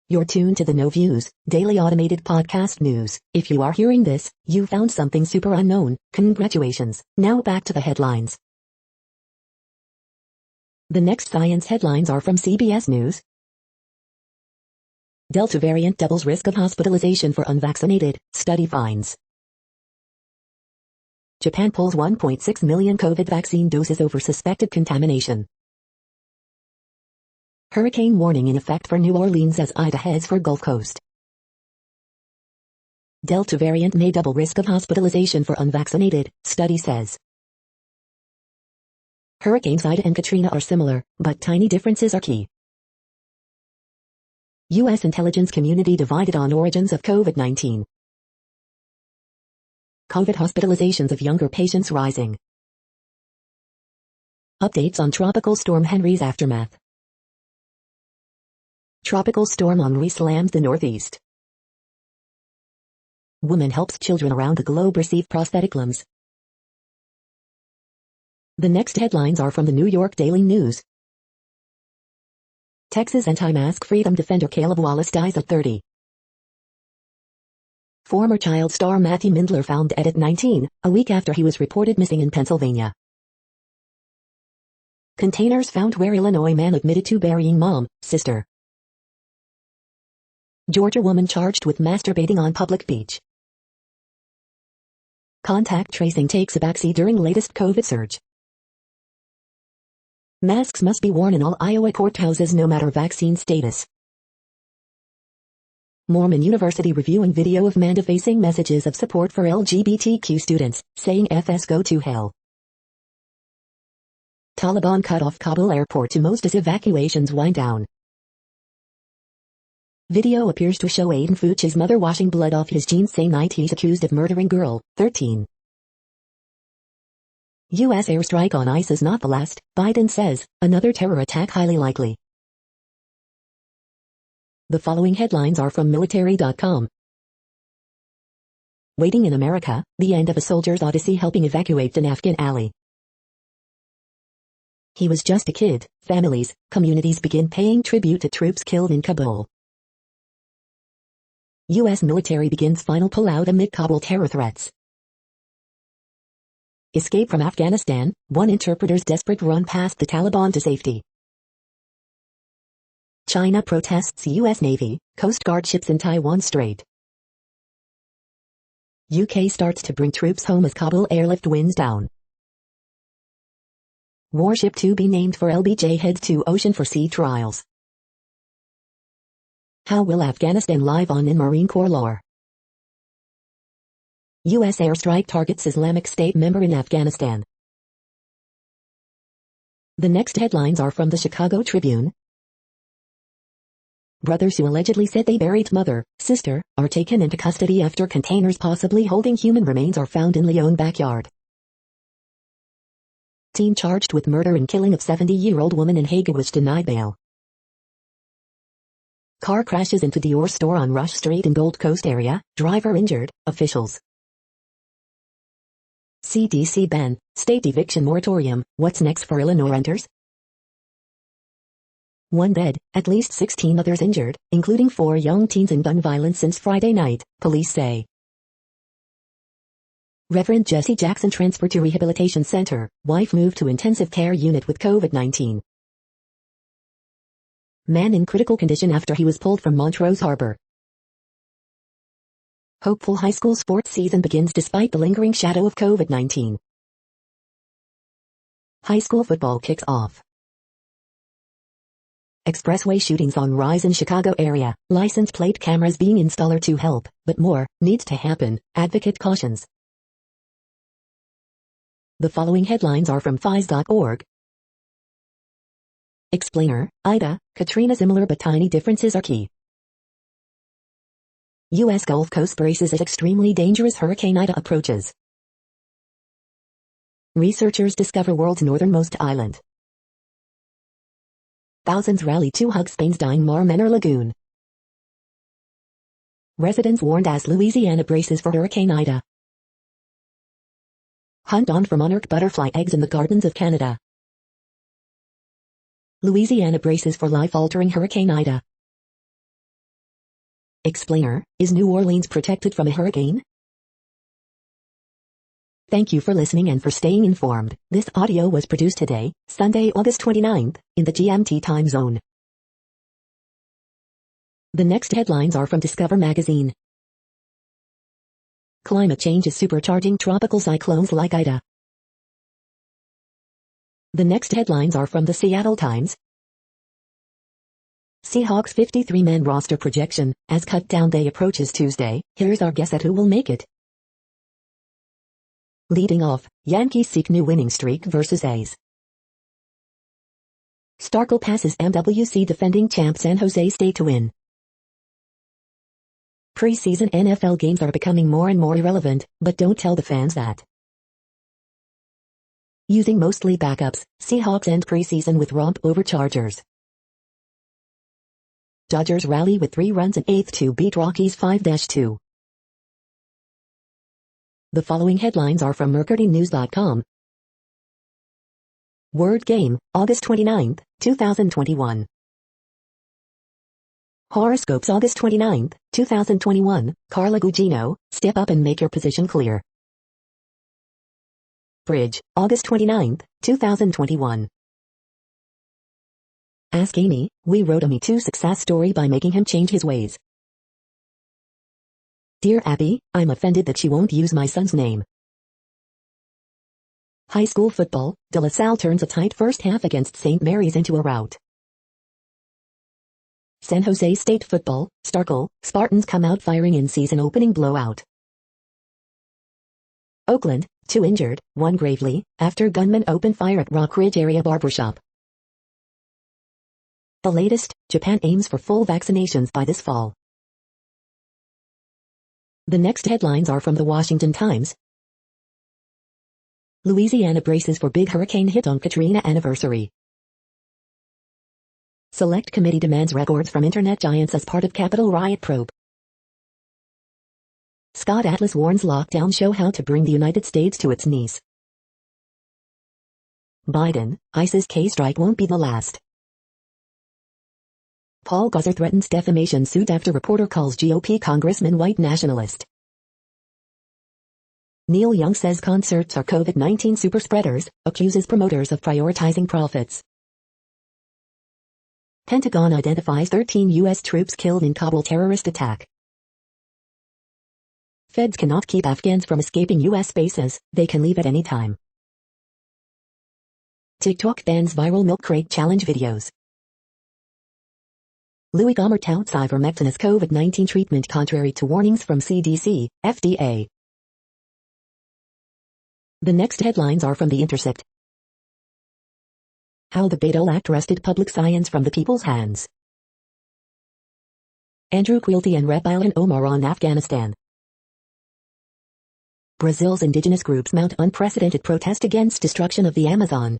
Speaker 1: You're tuned to the No Views, daily automated podcast news. If you are hearing this, you found something super unknown. Congratulations. Now back to the headlines. The next science headlines are from CBS News. Delta variant doubles risk of hospitalization for unvaccinated, study finds. Japan pulls 1.6 million COVID vaccine doses over suspected contamination. Hurricane warning in effect for New Orleans as Ida heads for Gulf Coast. Delta variant may double risk of hospitalization for unvaccinated, study says. Hurricanes Ida and Katrina are similar, but tiny differences are key. U.S. intelligence community divided on origins of COVID-19. COVID hospitalizations of younger patients rising. Updates on Tropical Storm Henry's aftermath. Tropical Storm Henri slams the Northeast. Woman helps children around the globe receive prosthetic limbs. The next headlines are from the New York Daily News. Texas anti-mask freedom defender Caleb Wallace dies at 30. Former child star Matthew Mindler found dead at 19, a week after he was reported missing in Pennsylvania. Containers found where Illinois man admitted to burying mom, sister. Georgia woman charged with masturbating on public beach. Contact tracing takes a backseat during latest COVID surge. Masks must be worn in all Iowa courthouses no matter vaccine status. Mormon University reviewing video of man defacing messages of support for LGBTQ students, saying FS go to hell. Taliban cut off Kabul airport to most as evacuations wind down. Video appears to show Aiden Fuchs's mother washing blood off his jeans same night he's accused of murdering girl, 13. U.S. airstrike on ICE is not the last, Biden says, another terror attack highly likely. The following headlines are from military.com. Waiting in America, the end of a soldier's odyssey helping evacuate an Afghan alley. He was just a kid, families, communities begin paying tribute to troops killed in Kabul. U.S. military begins final pullout amid Kabul terror threats. Escape from Afghanistan, one interpreter's desperate run past the Taliban to safety. China protests U.S. Navy, Coast Guard ships in Taiwan Strait. UK starts to bring troops home as Kabul airlift winds down. Warship to be named for LBJ heads to ocean for sea trials. How will Afghanistan live on in Marine Corps lore? U.S. airstrike targets Islamic State member in Afghanistan. The next headlines are from the Chicago Tribune. Brothers who allegedly said they buried mother, sister, are taken into custody after containers possibly holding human remains are found in Lyon backyard. Teen charged with murder and killing of 70-year-old woman in Hague was denied bail. Car crashes into Dior store on Rush Street in Gold Coast area, driver injured, officials. CDC ban, state eviction moratorium, what's next for Illinois renters? One dead, at least 16 others injured, including 4 young teens in gun violence since Friday night, police say. Reverend Jesse Jackson transferred to rehabilitation center, wife moved to intensive care unit with COVID-19. Man in critical condition after he was pulled from Montrose Harbor. Hopeful high school sports season begins despite the lingering shadow of COVID-19. High school football kicks off. Expressway shootings on rise in Chicago area, license plate cameras being installed to help, but more needs to happen, advocate cautions. The following headlines are from FIS.org. Explainer, Ida, Katrina similar but tiny differences are key. U.S. Gulf Coast braces as extremely dangerous Hurricane Ida approaches. Researchers discover world's northernmost island. Thousands rally to hug Spain's dying Mar Menor lagoon. Residents warned as Louisiana braces for Hurricane Ida. Hunt on for monarch butterfly eggs in the gardens of Canada. Louisiana braces for life-altering Hurricane Ida. Explainer, is New Orleans protected from a hurricane? Thank you for listening and for staying informed. This audio was produced today, Sunday, August 29th, in the GMT time zone. The next headlines are from Discover magazine. Climate change is supercharging tropical cyclones like Ida. The next headlines are from the Seattle Times. Seahawks 53-man roster projection. As cut-down day approaches Tuesday, here's our guess at who will make it. Leading off, Yankees seek new winning streak versus A's. Starkle passes MWC defending champ San Jose State to win. Preseason NFL games are becoming more and more irrelevant, but don't tell the fans that. Using mostly backups, Seahawks end preseason with romp over Chargers. Dodgers rally with 3 runs in 8th to beat Rockies 5-2. The following headlines are from MercuryNews.com. Word Game, August 29, 2021. Horoscopes August 29, 2021, Carla Gugino, step up and make your position clear. Bridge, August 29, 2021. Ask Amy, we wrote a Me Too success story by making him change his ways. Dear Abby, I'm offended that she won't use my son's name. High school football, De La Salle turns a tight first half against St. Mary's into a rout. San Jose State football, Starkle, Spartans come out firing in season opening blowout. Oakland, 2 injured, 1 gravely, after gunmen open fire at Rock Ridge area barbershop. The latest, Japan aims for full vaccinations by this fall. The next headlines are from the Washington Times. Louisiana braces for big hurricane hit on Katrina anniversary. Select committee demands records from internet giants as part of Capitol riot probe. Scott Atlas warns lockdown show how to bring the United States to its knees. Biden, ISIS K strike won't be the last. Paul Gosar threatens defamation suit after reporter calls GOP congressman white nationalist. Neil Young says concerts are COVID-19 superspreaders, accuses promoters of prioritizing profits. Pentagon identifies 13 U.S. troops killed in Kabul terrorist attack. Feds cannot keep Afghans from escaping U.S. bases, they can leave at any time. TikTok bans viral milk crate challenge videos. Louis Gohmert touts ivermectin as COVID-19 treatment contrary to warnings from CDC, FDA. The next headlines are from The Intercept. How the Bayh-Dole Act wrested public science from the people's hands. Andrew Quilty and Rep. Ilhan Omar on Afghanistan. Brazil's indigenous groups mount unprecedented protest against destruction of the Amazon.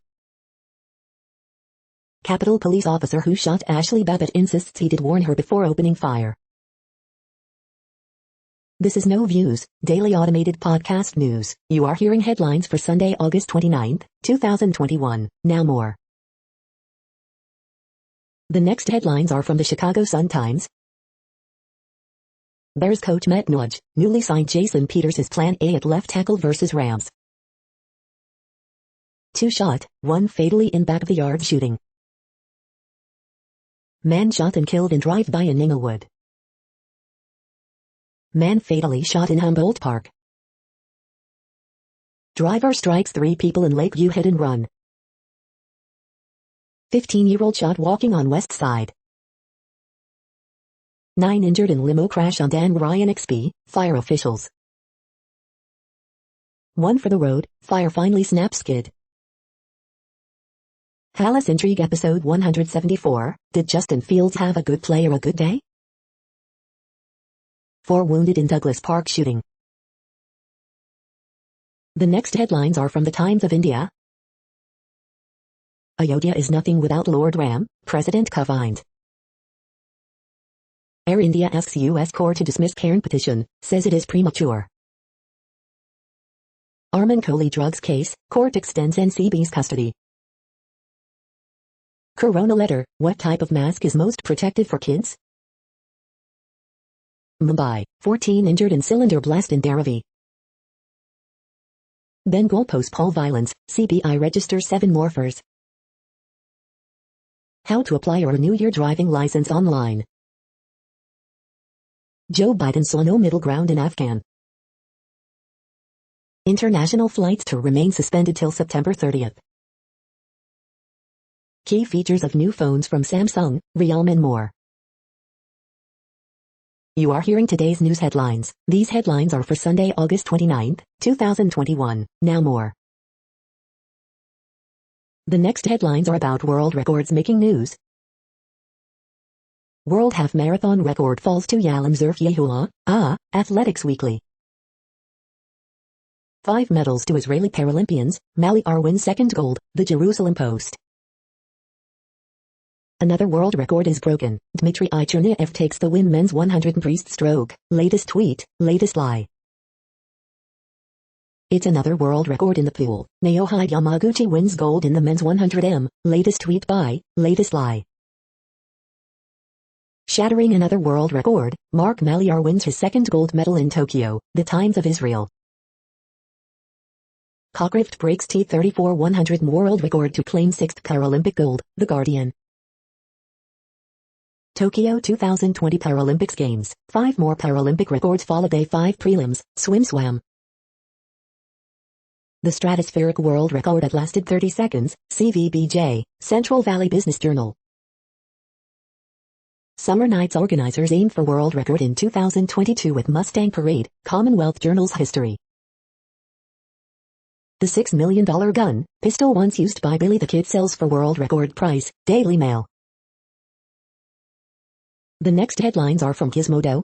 Speaker 1: Capitol police officer who shot Ashley Babbitt insists he did warn her before opening fire. This is No Views, daily automated podcast news. You are hearing headlines for Sunday, August 29, 2021. Now more. The next headlines are from the Chicago Sun-Times. Bears coach Matt Nagy, newly signed Jason Peters is plan A at left tackle versus Rams. 2 shot, 1 fatally in back of the yard shooting. Man shot and killed in drive-by in Inglewood. Man fatally shot in Humboldt Park. Driver strikes 3 people in Lakeview hit and run. 15-year-old shot walking on West Side. 9 injured in limo crash on Dan Ryan XP, fire officials. 1 for the road, fire finally snaps skid. Hallis Intrigue episode 174, did Justin Fields have a good play or a good day? 4 wounded in Douglas Park shooting. The next headlines are from the Times of India. Ayodhya is nothing without Lord Ram, President Kovind. Air India asks U.S. court to dismiss Cairn petition, says it is premature. Arman Kohli drugs case, court extends NCB's custody. Corona letter, what type of mask is most protective for kids? Mumbai, 14 injured in cylinder blast in Dharavi. Bengal post-poll violence, CBI registers 7 morphers. How to apply or renew your driving license online. Joe Biden saw no middle ground in Afghan. International flights to remain suspended till September 30th. Key features of new phones from Samsung, Realme and more. You are hearing today's news headlines. These headlines are for Sunday, August 29th, 2021. Now more. The next headlines are about world records making news. World Half Marathon record falls to Yalam Zerf Athletics Weekly. 5 medals to Israeli Paralympians, Maliar wins second gold, the Jerusalem Post. Another world record is broken. Dmitry Cherniev takes the win men's 100 breaststroke. Latest tweet, latest lie. It's another world record in the pool. Naohide Yamaguchi wins gold in the men's 100m. Latest tweet by, latest lie. Shattering another world record, Mark Maliar wins his second gold medal in Tokyo. The Times of Israel. Cockcraft breaks T34 100 world record to claim 6th Paralympic gold. The Guardian. Tokyo 2020 Paralympics Games. 5 more Paralympic records follow day 5 prelims. Swim. The stratospheric world record that lasted 30 seconds. CVBJ. Central Valley Business Journal. Summer Nights organizers aim for world record in 2022 with Mustang Parade. Commonwealth Journal's history. The $6 million gun, pistol once used by Billy the Kid sells for world record price. Daily Mail. The next headlines are from Gizmodo.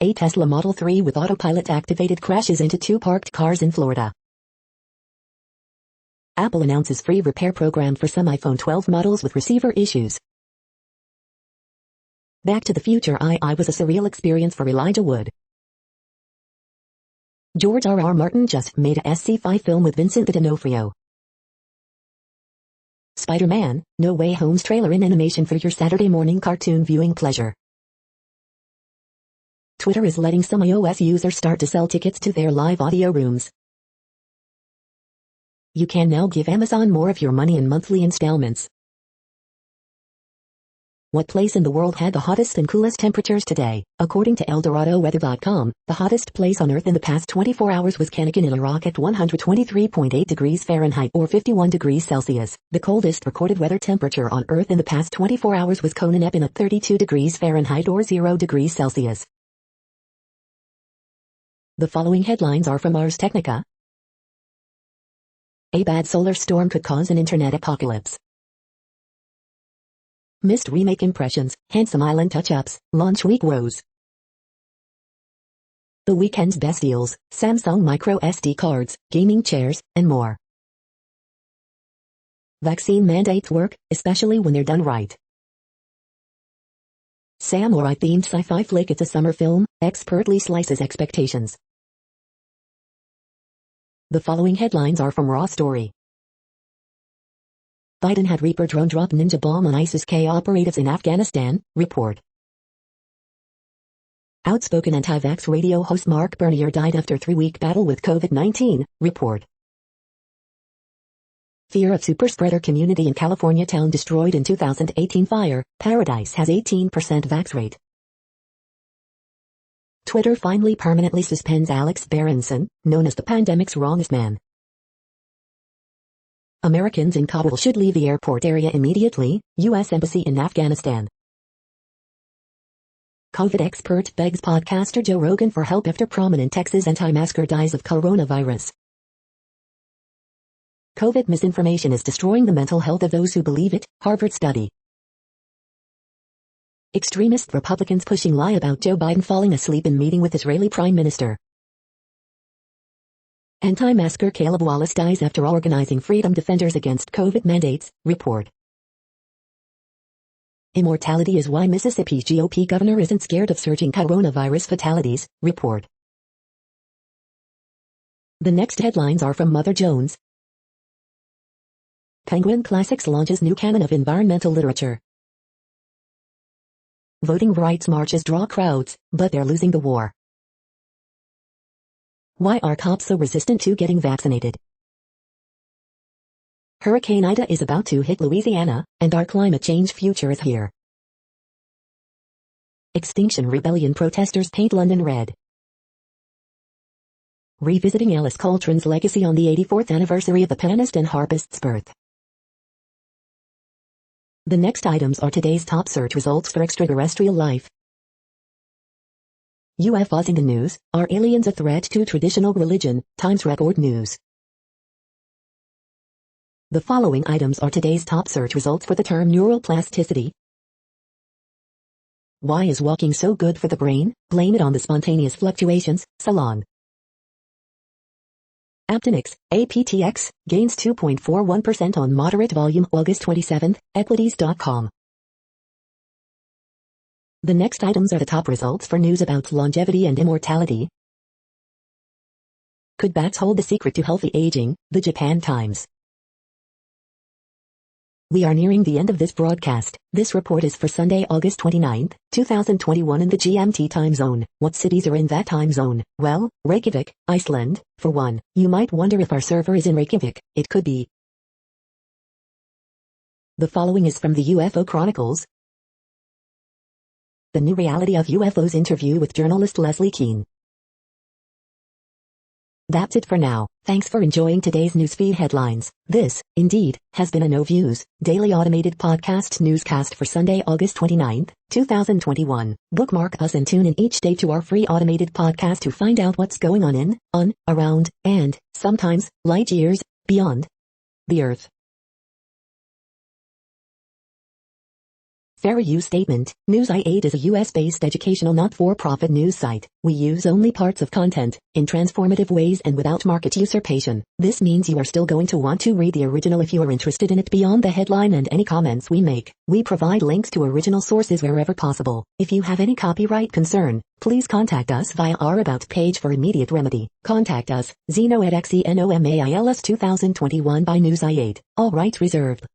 Speaker 1: A Tesla Model 3 with autopilot activated crashes into 2 parked cars in Florida. Apple announces free repair program for some iPhone 12 models with receiver issues. Back to the Future I was a surreal experience for Elijah Wood. George R.R. Martin just made a SC5 film with Vincent D'Onofrio. Spider-Man, No Way Home's trailer in animation for your Saturday morning cartoon viewing pleasure. Twitter is letting some iOS users start to sell tickets to their live audio rooms. You can now give Amazon more of your money in monthly installments. What place in the world had the hottest and coolest temperatures today? According to ElDoradoWeather.com, the hottest place on Earth in the past 24 hours was Kanakin in Iraq at 123.8 degrees Fahrenheit or 51 degrees Celsius. The coldest recorded weather temperature on Earth in the past 24 hours was Kononepin at 32 degrees Fahrenheit or 0 degrees Celsius. The following headlines are from Ars Technica. A bad solar storm could cause an internet apocalypse. Missed remake impressions, handsome island touch-ups, launch week woes. The weekend's best deals, Samsung micro SD cards, gaming chairs, and more. Vaccine mandates work, especially when they're done right. Samurai-themed sci-fi flick It's a Summer Film, expertly slices expectations. The following headlines are from Raw Story. Biden had Reaper drone drop ninja bomb on ISIS-K operatives in Afghanistan, report. Outspoken anti-vax radio host Mark Bernier died after 3-week battle with COVID-19, report. Fear of superspreader community in California town destroyed in 2018 fire, Paradise has 18% vax rate. Twitter finally permanently suspends Alex Berenson, known as the pandemic's wrongest man. Americans in Kabul should leave the airport area immediately, U.S. Embassy in Afghanistan. COVID expert begs podcaster Joe Rogan for help after prominent Texas anti-masker dies of coronavirus. COVID misinformation is destroying the mental health of those who believe it, Harvard study. Extremist Republicans pushing lie about Joe Biden falling asleep in meeting with Israeli Prime Minister. Anti-masker Caleb Wallace dies after organizing Freedom Defenders against COVID mandates, report. Immortality is why Mississippi's GOP governor isn't scared of surging coronavirus fatalities, report. The next headlines are from Mother Jones. Penguin Classics launches new canon of environmental literature. Voting rights marches draw crowds, but they're losing the war. Why are cops so resistant to getting vaccinated? Hurricane Ida is about to hit Louisiana, and our climate change future is here. Extinction Rebellion protesters paint London red. Revisiting Alice Coltrane's legacy on the 84th anniversary of the pianist and harpist's birth. The next items are today's top search results for extraterrestrial life. UFOs in the news. Are aliens a threat to traditional religion? Times Record News. The following items are today's top search results for the term neuroplasticity. Why is walking so good for the brain? Blame it on the spontaneous fluctuations. Salon. Aptenics, APTX, gains 2.41% on moderate volume August 27, Equities.com. The next items are the top results for news about longevity and immortality. Could bats hold the secret to healthy aging? The Japan Times. We are nearing the end of this broadcast. This report is for Sunday, August 29, 2021 in the GMT time zone. What cities are in that time zone? Well, Reykjavik, Iceland, for one. You might wonder if our server is in Reykjavik. It could be. The following is from the UFO Chronicles. The New Reality of UFOs interview with journalist Leslie Keane. That's it for now. Thanks for enjoying today's newsfeed headlines. This, indeed, has been a No Views, daily automated podcast newscast for Sunday, August 29, 2021. Bookmark us and tune in each day to our free automated podcast to find out what's going on, around, and, sometimes, light years, beyond the Earth. Fair use statement. News i8 is a US-based educational not-for-profit news site. We use only parts of content, in transformative ways and without market usurpation. This means you are still going to want to read the original if you are interested in it beyond the headline and any comments we make. We provide links to original sources wherever possible. If you have any copyright concern, please contact us via our About page for immediate remedy. Contact us, Zeno at XENOMAILS 2021 by News i8. All rights reserved.